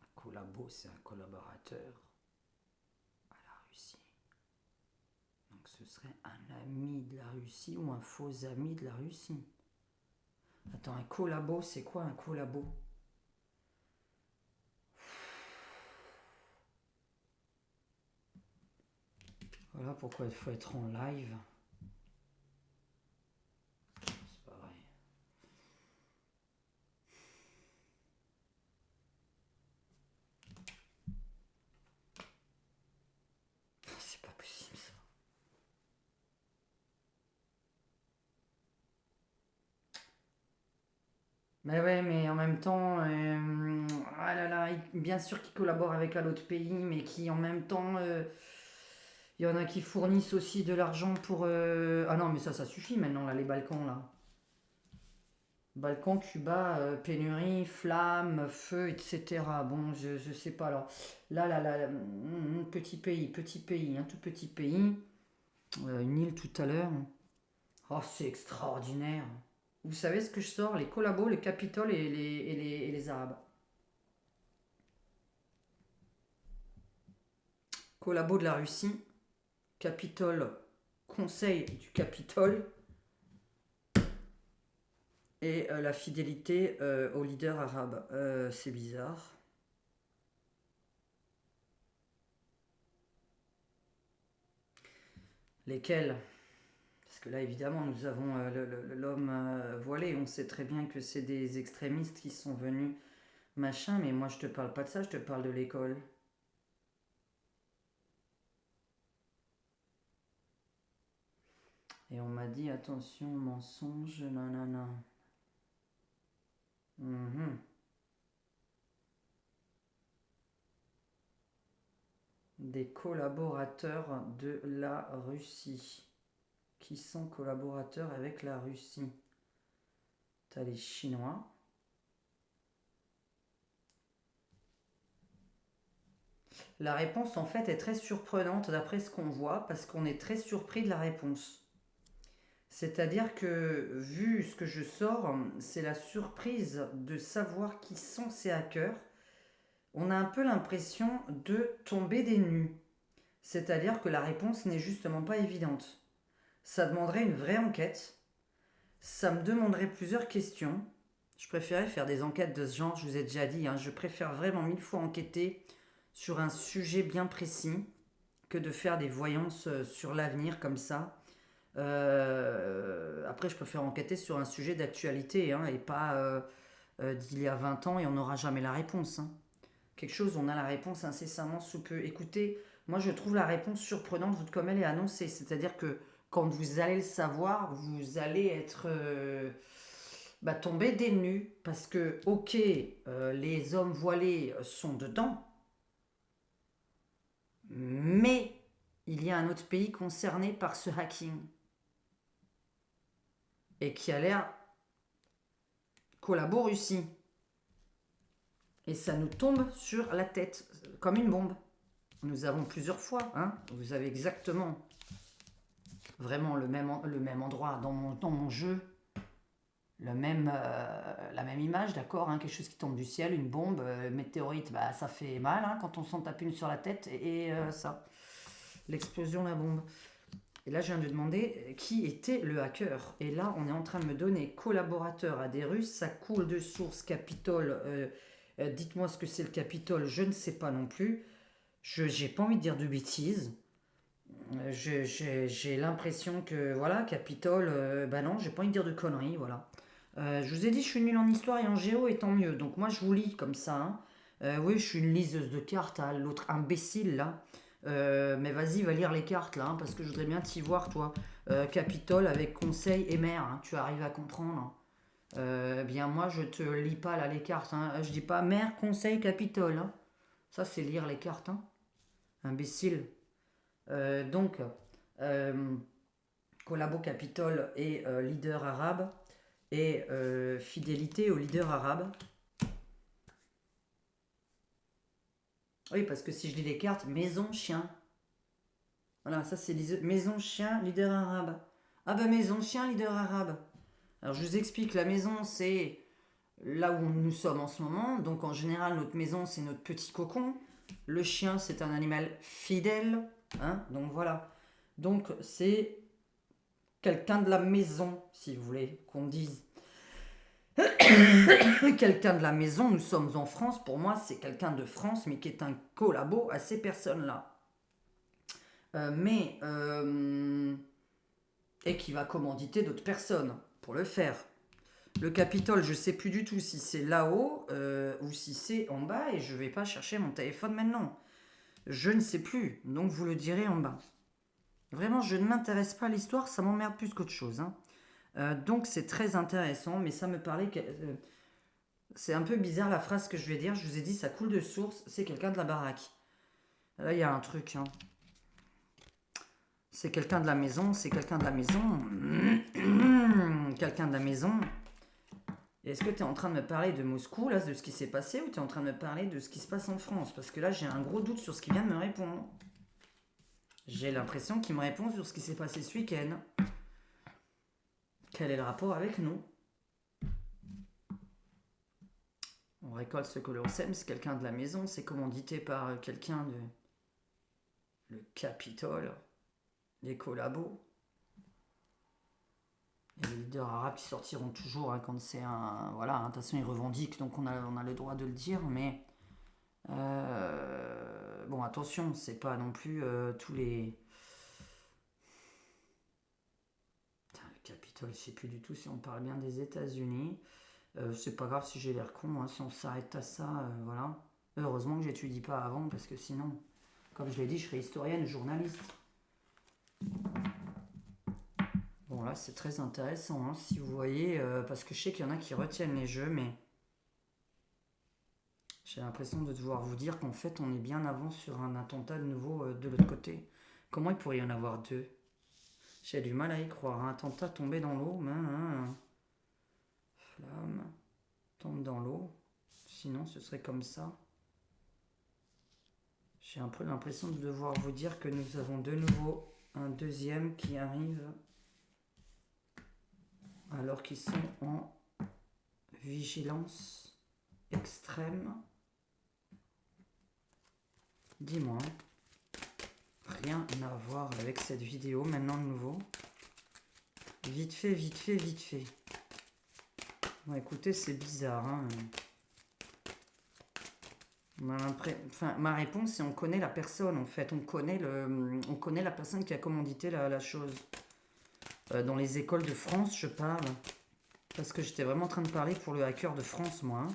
Un collabo, c'est un collaborateur à la Russie. Donc ce serait un ami de la Russie ou un faux ami de la Russie. Attends, un collabo, c'est quoi un collabo? Voilà pourquoi il faut être en live. C'est pas vrai. C'est pas possible ça. Mais ouais, mais en même temps, ah là là, bien sûr qu'ils collaborent avec un autre pays, mais qui en même temps, il y en a qui fournissent aussi de l'argent pour... Ah non, mais ça suffit maintenant, là, les Balkans, là. Balkans, Cuba, pénurie, flammes, feu, etc. Bon, je sais pas, alors. Là, petit pays, un tout petit pays. Une île tout à l'heure. Oh, c'est extraordinaire. Vous savez ce que je sors? Les collabos, le Capitole et les Arabes. Collabo de la Russie, Capitole, Conseil du Capitole, et la fidélité au leader arabe. C'est bizarre. Lesquels? Parce que là, évidemment, nous avons l'homme voilé. On sait très bien que c'est des extrémistes qui sont venus, machin, mais moi, je te parle pas de ça, je te parle de l'école. Et on m'a dit, attention, mensonge, nanana. Mhm. Des collaborateurs de la Russie. Qui sont collaborateurs avec la Russie? T'as les Chinois. La réponse en fait est très surprenante d'après ce qu'on voit parce qu'on est très surpris de la réponse. C'est-à-dire que vu ce que je sors, c'est la surprise de savoir qui sont ces hackers. On a un peu l'impression de tomber des nues. C'est-à-dire que la réponse n'est justement pas évidente. Ça demanderait une vraie enquête. Ça me demanderait plusieurs questions. Je préférais faire des enquêtes de ce genre, je vous ai déjà dit, hein, je préfère vraiment 1000 fois enquêter sur un sujet bien précis que de faire des voyances sur l'avenir comme ça. Après, je préfère enquêter sur un sujet d'actualité hein, et pas d'il y a 20 ans et on n'aura jamais la réponse. Hein. Quelque chose, on a la réponse incessamment sous peu. Écoutez, moi je trouve la réponse surprenante comme elle est annoncée. C'est-à-dire que quand vous allez le savoir, vous allez être tombé des nues. Parce que, ok, les hommes voilés sont dedans, mais il y a un autre pays concerné par ce hacking et qui a l'air collabo Russie. Et ça nous tombe sur la tête comme une bombe. Nous avons plusieurs fois, hein, vous avez exactement vraiment le même endroit dans mon jeu, la même image, d'accord, hein, quelque chose qui tombe du ciel, une bombe, météorite, bah, ça fait mal hein, quand on s'en tape une sur la tête et ça, l'explosion de la bombe. Et là, je viens de demander qui était le hacker. Et là, on est en train de me donner collaborateur à des Russes. Ça coule de source Capitole. Dites-moi ce que c'est le Capitole. Je ne sais pas non plus. Je n'ai pas envie de dire de bêtises. J'ai l'impression que, voilà, Capitole, bah non, j'ai pas envie de dire de conneries, voilà. Je vous ai dit, je suis nulle en histoire et en géo, et tant mieux. Donc moi, je vous lis comme ça. Hein. Oui, je suis une liseuse de cartes, hein, l'autre imbécile, là. Mais vas-y, va lire les cartes, là, hein, parce que je voudrais bien t'y voir, toi. Capitole avec conseil et maire, hein, tu arrives à comprendre. Bien, moi, je te lis pas, là, les cartes. Hein. Je dis pas maire, conseil, Capitole. Hein. Ça, c'est lire les cartes, hein. Imbécile. Donc, collabo Capitole et leader arabe. Et fidélité au leader arabe. Oui, parce que si je lis les cartes, maison, chien. Voilà, ça c'est maison, chien, leader arabe. Ah bah maison, chien, leader arabe. Alors je vous explique, la maison c'est là où nous sommes en ce moment. Donc en général, notre maison c'est notre petit cocon. Le chien c'est un animal fidèle. Hein, donc voilà. Donc c'est quelqu'un de la maison, si vous voulez qu'on dise. Quelqu'un de la maison, nous sommes en France, pour moi c'est quelqu'un de France, mais qui est un collabo à ces personnes-là. Et qui va commanditer d'autres personnes pour le faire. Le Capitole, je sais plus du tout si c'est là-haut ou si c'est en bas, et je vais pas chercher mon téléphone maintenant. Je ne sais plus, donc vous le direz en bas. Vraiment, je ne m'intéresse pas à l'histoire, ça m'emmerde plus qu'autre chose. Hein. Donc c'est très intéressant, mais ça me parlait... c'est un peu bizarre la phrase que je vais dire, je vous ai dit ça coule de source, c'est quelqu'un de la baraque. Là il y a un truc. Hein. C'est quelqu'un de la maison, c'est quelqu'un de la maison. Quelqu'un de la maison. Est-ce que tu es en train de me parler de Moscou, là, de ce qui s'est passé, ou tu es en train de me parler de ce qui se passe en France? Parce que là, j'ai un gros doute sur ce qu'il vient de me répondre. J'ai l'impression qu'il me répond sur ce qui s'est passé ce week-end. Quel est le rapport avec nous? On récolte ce que l'on sème, c'est quelqu'un de la maison, c'est commandité par quelqu'un de... Le Capitole, les collabos. Et les leaders arabes qui sortiront toujours hein, quand c'est un... Voilà, hein, de toute façon ils revendiquent, donc on a le droit de le dire, mais... bon, attention, c'est pas non plus tous les... Putain, le Capitole, je sais plus du tout si on parle bien des États-Unis. C'est pas grave si j'ai l'air con, hein, si on s'arrête à ça, voilà. Heureusement que j'étudie pas avant, parce que sinon, comme je l'ai dit, je serais historienne, journaliste. Bon là c'est très intéressant, hein, si vous voyez, parce que je sais qu'il y en a qui retiennent les jeux, mais j'ai l'impression de devoir vous dire qu'en fait on est bien avant sur un attentat de nouveau de l'autre côté. Comment il pourrait y en avoir deux? J'ai du mal à y croire, un attentat tombé dans l'eau, flamme, tombe dans l'eau, sinon ce serait comme ça. J'ai un peu l'impression de devoir vous dire que nous avons de nouveau un deuxième qui arrive alors qu'ils sont en vigilance extrême. Dis-moi, rien à voir avec cette vidéo maintenant de nouveau. Vite fait, vite fait, vite fait. Bon écoutez, c'est bizarre. Hein. Ma réponse, c'est on connaît la personne en fait. On connaît la personne qui a commandité la chose. Dans les écoles de France, je parle. Parce que j'étais vraiment en train de parler pour le hacker de France, moi. Hein.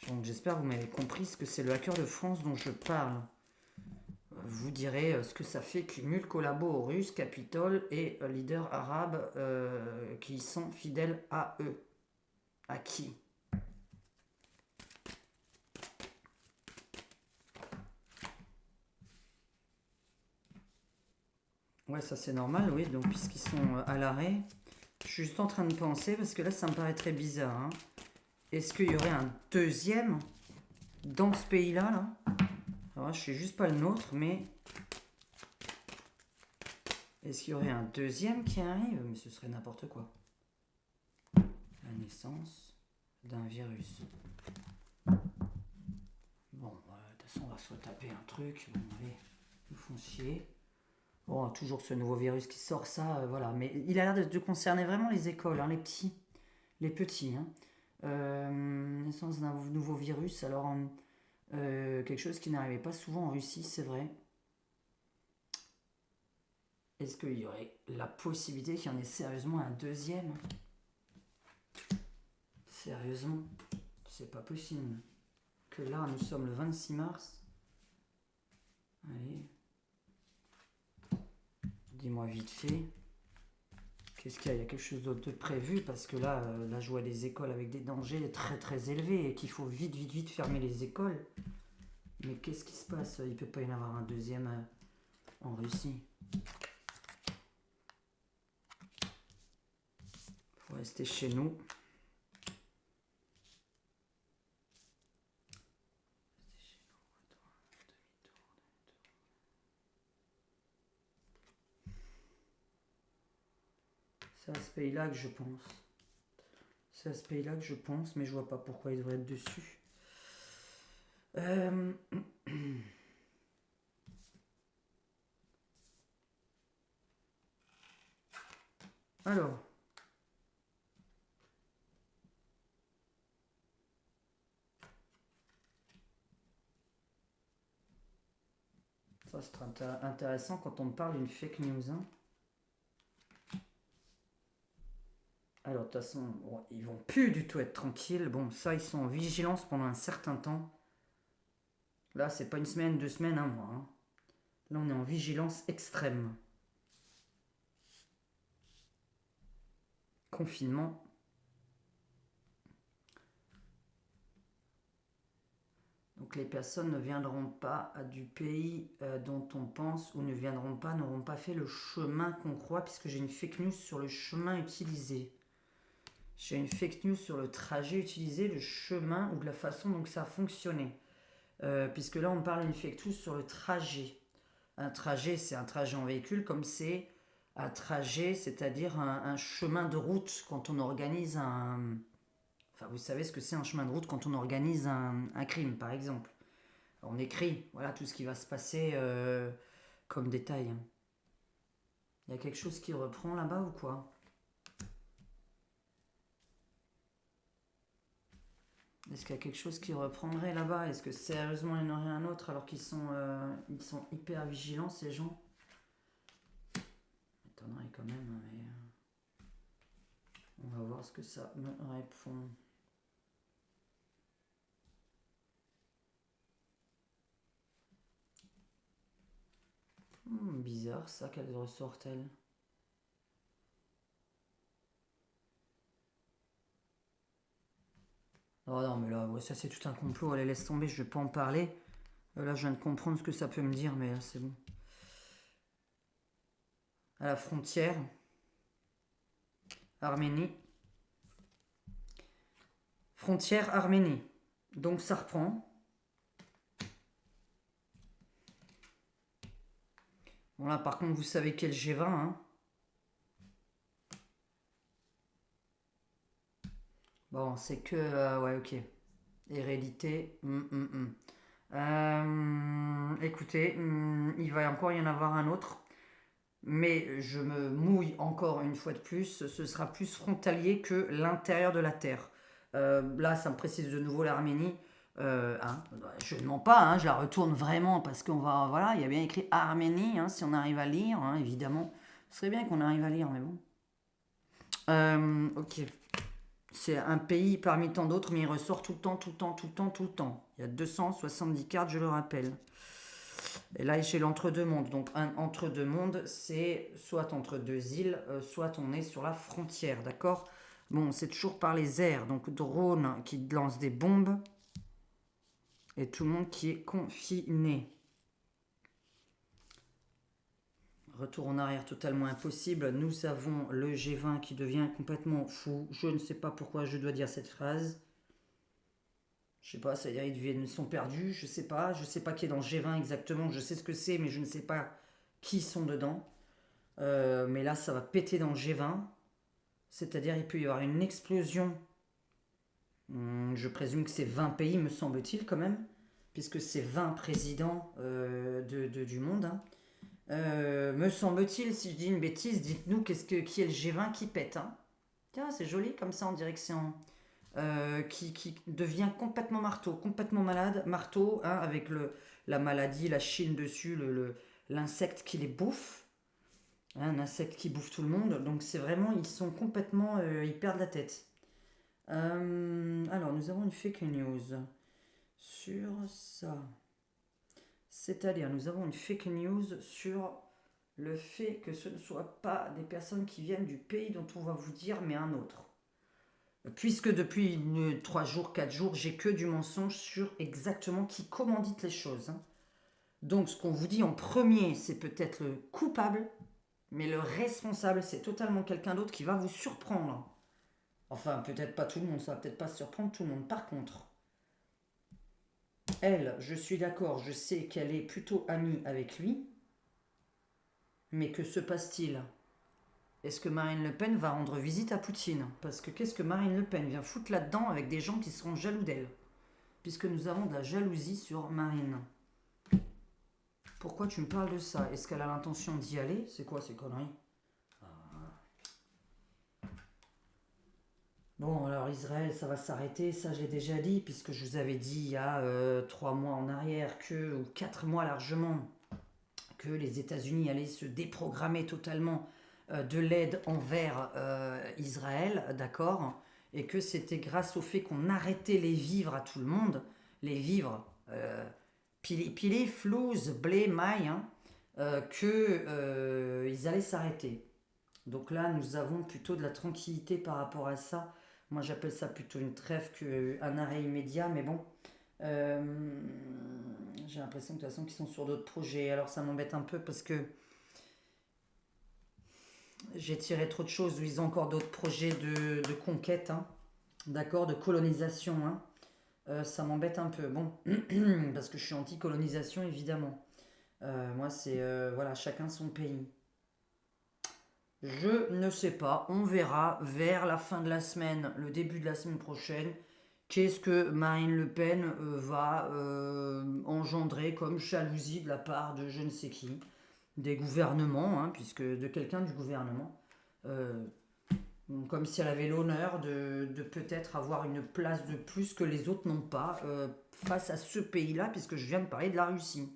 Donc j'espère que vous m'avez compris ce que c'est le hacker de France dont je parle. Vous direz ce que ça fait cumul collabo aux Russes, Capitole et leaders arabes qui sont fidèles à eux. À qui? Ouais, ça c'est normal, oui, donc puisqu'ils sont à l'arrêt. Je suis juste en train de penser, parce que là ça me paraît très bizarre. Hein. Est-ce qu'il y aurait un deuxième dans ce pays-là là alors là, je sais juste pas le nôtre, mais... Est-ce qu'il y aurait un deuxième qui arrive? Mais ce serait n'importe quoi. La naissance d'un virus. Bon, de toute façon, on va se retaper un truc. Bon, allez, le foncier. Bon, toujours ce nouveau virus qui sort, ça, voilà. Mais il a l'air de concerner vraiment les écoles, hein, les petits. Les petits, hein. Naissance d'un nouveau virus, alors... quelque chose qui n'arrivait pas souvent en Russie, c'est vrai. Est-ce qu'il y aurait la possibilité qu'il y en ait sérieusement un deuxième? Sérieusement, c'est pas possible. Que là, nous sommes le 26 mars. Allez. Dis-moi vite fait. Qu'est-ce qu'il y a? Il y a quelque chose d'autre de prévu parce que là, je vois des écoles avec des dangers très très élevés et qu'il faut vite vite vite fermer les écoles. Mais qu'est-ce qui se passe? Il peut pas y en avoir un deuxième en Russie. Faut rester chez nous. C'est à ce pays-là que je pense. C'est à ce pays-là que je pense, mais je vois pas pourquoi il devrait être dessus. Alors. Ça sera intéressant quand on me parle d'une fake news. Hein. Alors, de toute façon, bon, ils vont plus du tout être tranquilles. Bon, ça, ils sont en vigilance pendant un certain temps. Là, c'est pas une semaine, 2 semaines, un mois. Hein. Là, on est en vigilance extrême. Confinement. Donc, les personnes ne viendront pas du pays dont on pense ou n'auront pas fait le chemin qu'on croit, puisque j'ai une fake news sur le chemin utilisé. J'ai une fake news sur le trajet utilisé, le chemin ou de la façon dont ça a fonctionné. Puisque là, on parle d'une fake news sur le trajet. Un trajet, c'est un trajet en véhicule, comme c'est un trajet, c'est-à-dire un chemin de route quand on organise un... Enfin, vous savez ce que c'est un chemin de route quand on organise un crime, par exemple. On écrit, voilà, tout ce qui va se passer comme détail. Il y a quelque chose qui reprend là-bas ou quoi? Est-ce qu'il y a quelque chose qui reprendrait là-bas? Est-ce que sérieusement il y en aurait un autre alors qu'ils sont hyper vigilants ces gens? M'étonnerait quand même, mais on va voir ce que ça me répond. Bizarre ça, qu'elle ressort-elle? Oh non, mais là, ouais, ça c'est tout un complot. Allez, laisse tomber, je vais pas en parler. Là, je viens de comprendre ce que ça peut me dire, mais là, c'est bon. À la frontière, Arménie. Frontière Arménie. Donc ça reprend. Bon là, par contre, vous savez quel G20, hein? Bon, c'est que... ouais, ok. Hérédité. Écoutez, il va encore y en avoir un autre. Mais je me mouille encore une fois de plus. Ce sera plus frontalier que l'intérieur de la Terre. Là, ça me précise de nouveau l'Arménie. Hein, je ne mens pas, hein, je la retourne vraiment parce qu'on va... Voilà, il y a bien écrit Arménie, hein, si on arrive à lire, hein, évidemment. Ce serait bien qu'on arrive à lire, mais bon. Ok. C'est un pays parmi tant d'autres, mais il ressort tout le temps, tout le temps, tout le temps, tout le temps. Il y a 270 cartes, je le rappelle. Et là, j'ai l'entre-deux-mondes. Donc, un entre-deux-mondes, c'est soit entre deux îles, soit on est sur la frontière, d'accord? Bon, c'est toujours par les airs. Donc, drone qui lance des bombes. Et tout le monde qui est confiné. Retour en arrière totalement impossible. Nous avons le G20 qui devient complètement fou. Je ne sais pas pourquoi je dois dire cette phrase. Je sais pas, ça veut dire ils sont perdus. Je sais pas qui est dans le G20 exactement. Je sais ce que c'est, mais je ne sais pas qui sont dedans. Mais là, ça va péter dans le G20. C'est-à-dire, il peut y avoir une explosion. Je présume que c'est 20 pays, me semble-t-il, quand même. Puisque c'est 20 présidents du monde. Hein. Me semble-t-il, si je dis une bêtise, dites-nous qui est le G20 qui pète. Hein. Tiens, c'est joli comme ça, on dirait que c'est qui devient complètement marteau, complètement malade, marteau, hein, avec la maladie, la chine dessus, l'insecte qui les bouffe. Hein, un insecte qui bouffe tout le monde. Donc c'est vraiment, ils sont complètement... ils perdent la tête. Alors, nous avons une fake news sur ça. C'est-à-dire, nous avons une fake news sur le fait que ce ne soit pas des personnes qui viennent du pays dont on va vous dire, mais un autre. Puisque depuis 3 jours, 4 jours, j'ai que du mensonge sur exactement qui commandite les choses. Hein. Donc, ce qu'on vous dit en premier, c'est peut-être le coupable, mais le responsable, c'est totalement quelqu'un d'autre qui va vous surprendre. Enfin, peut-être pas tout le monde, ça va peut-être pas surprendre tout le monde. Par contre, elle, je suis d'accord, je sais qu'elle est plutôt amie avec lui, mais que se passe-t-il? Est-ce que Marine Le Pen va rendre visite à Poutine? Parce que qu'est-ce que Marine Le Pen vient foutre là-dedans avec des gens qui seront jaloux d'elle? Puisque nous avons de la jalousie sur Marine. Pourquoi tu me parles de ça? Est-ce qu'elle a l'intention d'y aller? C'est quoi ces conneries? Bon, alors Israël, ça va s'arrêter, ça j'ai déjà dit, puisque je vous avais dit il y a 3 mois en arrière, ou 4 mois largement, que les États-Unis allaient se déprogrammer totalement de l'aide envers Israël, d'accord? Et que c'était grâce au fait qu'on arrêtait les vivres à tout le monde, les vivres, pilés, flouze, blé, maille, hein, que ils allaient s'arrêter. Donc là, nous avons plutôt de la tranquillité par rapport à ça. Moi, j'appelle ça plutôt une trêve qu'un arrêt immédiat, mais bon. Euh, j'ai l'impression de toute façon qu'ils sont sur d'autres projets. Alors ça m'embête un peu parce que j'ai tiré trop de choses où ils ont encore d'autres projets de conquête, hein. D'accord, de colonisation, hein. Ça m'embête un peu. Bon, parce que je suis anti-colonisation, évidemment. Moi, c'est voilà, chacun son pays. Je ne sais pas, on verra vers la fin de la semaine, le début de la semaine prochaine, qu'est-ce que Marine Le Pen va engendrer comme jalousie de la part de je ne sais qui, des gouvernements, hein, puisque de quelqu'un du gouvernement, euh, comme si elle avait l'honneur de peut-être avoir une place de plus que les autres n'ont pas face à ce pays-là, puisque je viens de parler de la Russie.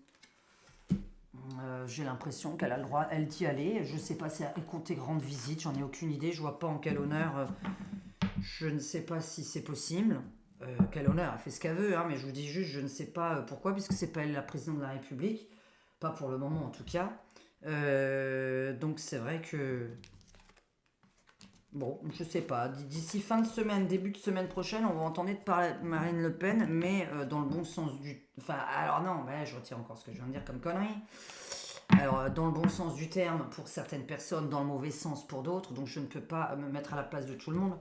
J'ai l'impression qu'elle a le droit, elle, d'y aller. Je ne sais pas si elle comptait grande visite, j'en ai aucune idée. Je vois pas en quel honneur. Je ne sais pas si c'est possible. Quel honneur, elle fait ce qu'elle veut, hein, mais je vous dis juste, je ne sais pas pourquoi, puisque c'est pas elle la présidente de la République. Pas pour le moment en tout cas. Donc c'est vrai que. Bon, je sais pas. D'ici fin de semaine, début de semaine prochaine, on va entendre parler de Marine Le Pen, mais dans le bon sens du. Enfin, alors non, mais je retire encore ce que je viens de dire comme connerie. Alors, dans le bon sens du terme pour certaines personnes, dans le mauvais sens pour d'autres, donc je ne peux pas me mettre à la place de tout le monde,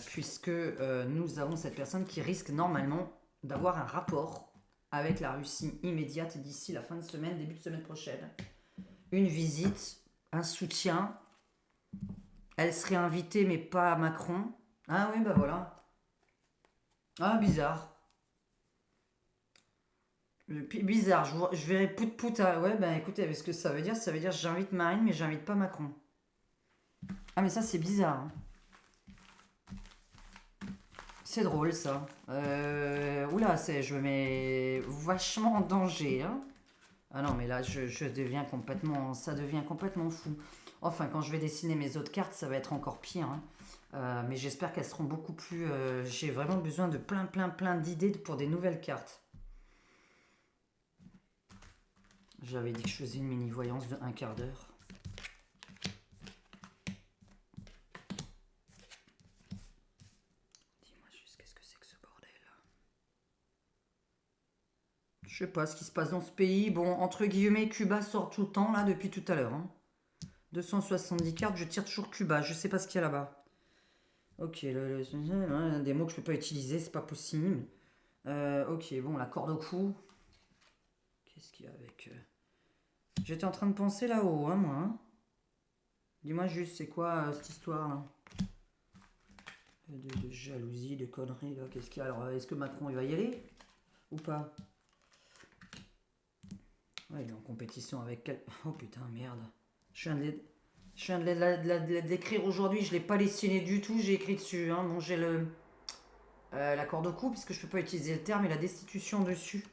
puisque nous avons cette personne qui risque normalement d'avoir un rapport avec la Russie immédiate d'ici la fin de semaine, début de semaine prochaine. Une visite, un soutien. Elle serait invitée, mais pas à Macron. Ah oui, bah voilà. Ah, bizarre. Bizarre, je verrai pout à. Ouais, bah écoutez, ce que ça veut dire, j'invite Marine, mais j'invite pas Macron. Ah, mais ça, c'est bizarre, hein. C'est drôle ça. Oula, je me mets vachement en danger, hein. Ah non, mais là, je deviens complètement. Ça devient complètement fou. Enfin, quand je vais dessiner mes autres cartes, ça va être encore pire, hein. Mais j'espère qu'elles seront beaucoup plus. J'ai vraiment besoin de plein d'idées pour des nouvelles cartes. J'avais dit que je faisais une mini-voyance de un quart d'heure. Dis-moi juste, qu'est-ce que c'est que ce bordel? Je sais pas ce qui se passe dans ce pays. Bon, entre guillemets, Cuba sort tout le temps, là, depuis tout à l'heure, hein. 270 cartes, je tire toujours Cuba. Je sais pas ce qu'il y a là-bas. Ok, des mots que je peux pas utiliser, c'est pas possible. Ok, bon, la corde au cou. Qu'est-ce qu'il y a avec. J'étais en train de penser là-haut, hein, moi, hein. Dis-moi juste, c'est quoi cette histoire là de jalousie, de conneries là. Qu'est-ce qu'il y a? Alors, est-ce que Macron il va y aller? Ou pas? Ouais, il est en compétition avec quel. Oh putain, merde. Je viens de les- Je viens de l'écrire aujourd'hui, je l'ai pas dessiné du tout, j'ai écrit dessus, hein. Bon, j'ai la corde au cou, puisque je peux pas utiliser le terme, et la destitution dessus.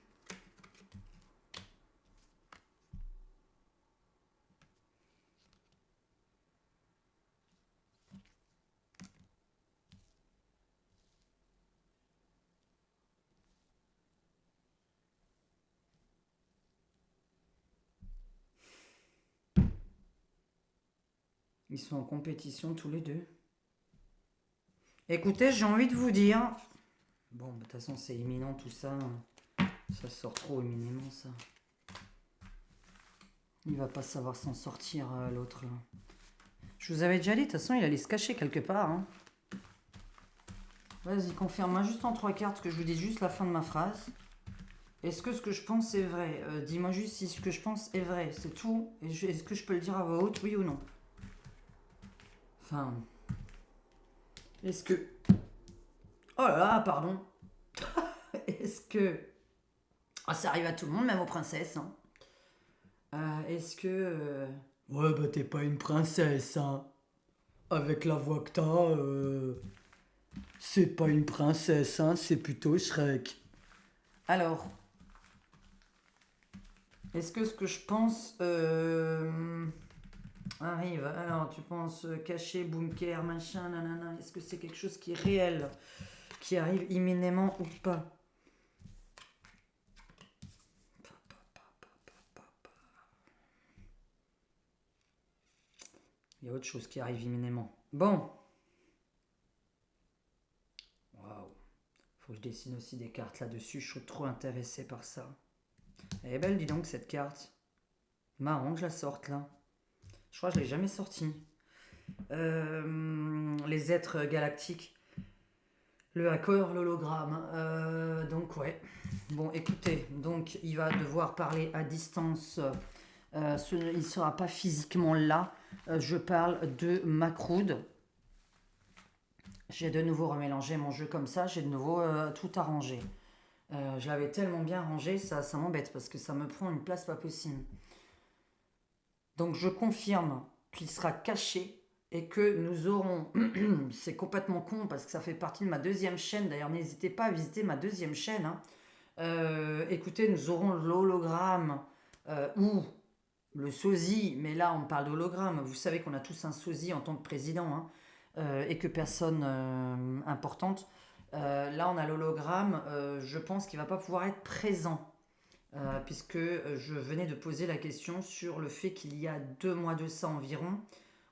Ils sont en compétition tous les deux. Écoutez, j'ai envie de vous dire. Bon, de toute façon, c'est imminent tout ça. Ça sort trop imminemment, ça. Il va pas savoir s'en sortir, l'autre là. Je vous avais déjà dit, de toute façon, il allait se cacher quelque part. Hein. Vas-y, confirme-moi juste en 3 cartes que je vous dis juste la fin de ma phrase. Est-ce que ce que je pense est vrai? Dis-moi juste si ce que je pense est vrai, c'est tout. Est-ce que je peux le dire à voix haute, oui ou non? Enfin... Est-ce que... Oh là là, pardon. Est-ce que... Ah, ça arrive à tout le monde, même aux princesses. Hein. Est-ce que... Ouais, bah t'es pas une princesse, hein. Avec la voix que t'as, c'est pas une princesse, hein, c'est plutôt Shrek. Alors, est-ce que ce que je pense arrive? Alors, tu penses caché, bunker, machin, nanana. Est-ce que c'est quelque chose qui est réel, qui arrive imminemment ou pas? Il y a autre chose qui arrive imminemment. Bon. Waouh. Faut que je dessine aussi des cartes là-dessus. Je suis trop intéressé par ça. Elle est belle, dis donc, cette carte. Marrant que je la sorte là. Je crois que je l'ai jamais sortie. Les êtres galactiques. Le hacker, l'hologramme. Donc ouais. Bon, écoutez, donc il va devoir parler à distance. Il ne sera pas physiquement là. Je parle de Macroud. J'ai de nouveau remélangé mon jeu comme ça. J'ai de nouveau tout arrangé. Je l'avais tellement bien rangé, ça m'embête parce que ça me prend une place pas possible. Donc je confirme qu'il sera caché et que nous aurons... C'est complètement con parce que ça fait partie de ma deuxième chaîne. D'ailleurs, n'hésitez pas à visiter ma deuxième chaîne. Hein. Écoutez, nous aurons l'hologramme ou le sosie, mais là on parle d'hologramme. Vous savez qu'on a tous un sosie en tant que président hein, et que personne importante. Là on a l'hologramme, je pense qu'il ne va pas pouvoir être présent. Puisque je venais de poser la question sur le fait qu'il y a 2 mois de ça environ,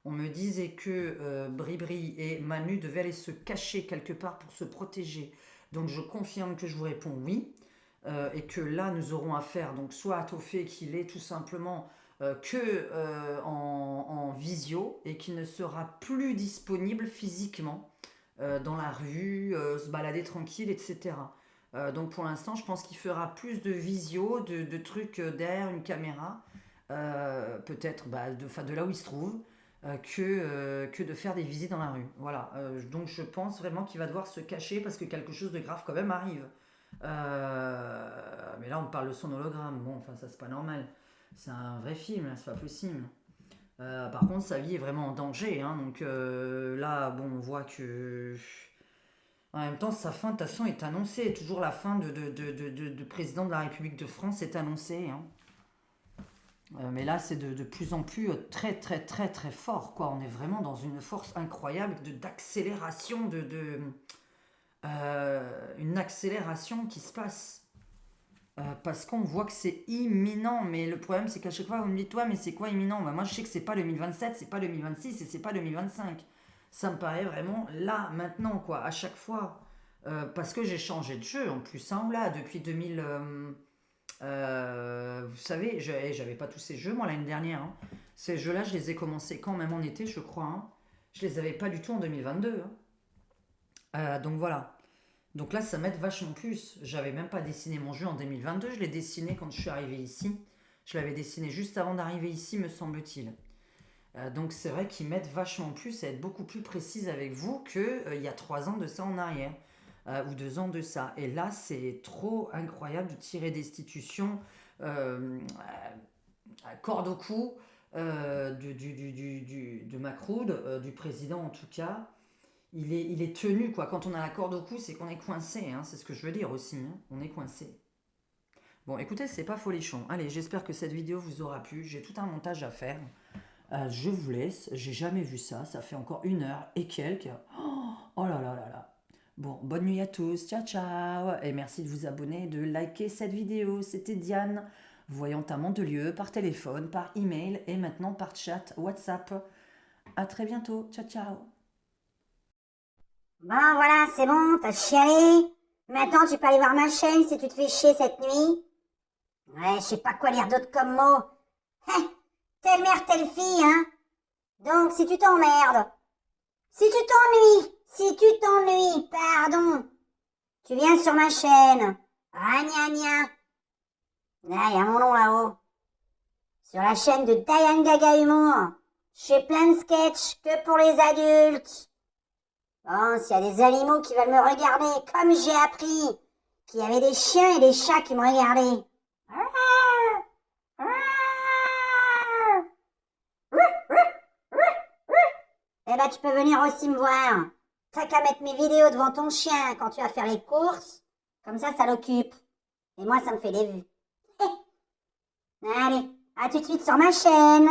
on me disait que Bribri et Manu devaient aller se cacher quelque part pour se protéger. Donc je confirme que je vous réponds oui, et que là nous aurons affaire donc soit au fait qu'il est tout simplement que en visio et qu'il ne sera plus disponible physiquement dans la rue, se balader tranquille, etc. Donc pour l'instant, je pense qu'il fera plus de visio, de trucs derrière une caméra, peut-être de là où il se trouve, que de faire des visites dans la rue. Voilà. Donc je pense vraiment qu'il va devoir se cacher parce que quelque chose de grave quand même arrive. Mais là, on parle de son hologramme. Bon, enfin, ça c'est pas normal. C'est un vrai film, là, c'est pas possible. Par contre, sa vie est vraiment en danger. Hein, donc là, bon, on voit que en même temps, sa fin, de toute façon, est annoncée. Toujours la fin de président de la République de France est annoncée. Hein. Mais là, c'est de plus en plus très, très, très, très fort. Quoi. On est vraiment dans une force incroyable d'accélération, une accélération qui se passe. Parce qu'on voit que c'est imminent. Mais le problème, c'est qu'à chaque fois, vous me dites, toi, mais c'est quoi imminent? Moi, je sais que c'est pas 2027, c'est pas 2026 et c'est pas 2025. Ça me paraît vraiment là, maintenant, quoi, à chaque fois. Parce que j'ai changé de jeu, en plus, hein, là, depuis 2000... vous savez, j'avais pas tous ces jeux, moi, l'année dernière. Hein. Ces jeux-là, je les ai commencés quand même en été, je crois. Hein. Je les avais pas du tout en 2022. Hein. Donc voilà. Donc là, ça m'aide vachement plus. J'avais même pas dessiné mon jeu en 2022, je l'ai dessiné quand je suis arrivé ici. Je l'avais dessiné juste avant d'arriver ici, me semble-t-il. Donc c'est vrai qu'ils m'aident vachement plus à être beaucoup plus précise avec vous qu'il y a 3 ans de ça en arrière. Ou 2 ans de ça. Et là, c'est trop incroyable de tirer destitution à corde au cou de Macroud, du président en tout cas. Il est tenu, quoi. Quand on a la corde au cou, c'est qu'on est coincé. Hein. C'est ce que je veux dire aussi. Hein. On est coincé. Bon, écoutez, c'est pas folichon. Allez, j'espère que cette vidéo vous aura plu. J'ai tout un montage à faire. Je vous laisse. J'ai jamais vu ça. Ça fait encore 1 heure et quelques. Oh là là là là. Bon, bonne nuit à tous. Ciao, ciao. Et merci de vous abonner, de liker cette vidéo. C'était Diane, voyant à Mandelieu par téléphone, par email et maintenant par chat WhatsApp. À très bientôt. Ciao, ciao. Bon, voilà, c'est bon, t'as chialé. Maintenant, tu peux aller voir ma chaîne si tu te fais chier cette nuit. Ouais, je sais pas quoi lire d'autre comme mots. Hein, telle mère, telle fille, hein. Donc, si tu t'emmerdes, si tu t'ennuies, pardon, tu viens sur ma chaîne. Ragnagna. Là, il y a mon nom là-haut. Sur la chaîne de Diane Gaga Humour. Je fais plein de sketchs que pour les adultes. Bon, s'il y a des animaux qui veulent me regarder, comme j'ai appris qu'il y avait des chiens et des chats qui me regardaient. Eh ben, tu peux venir aussi me voir. T'as qu'à mettre mes vidéos devant ton chien quand tu vas faire les courses. Comme ça l'occupe. Et moi, ça me fait des vues. Allez, à tout de suite sur ma chaîne.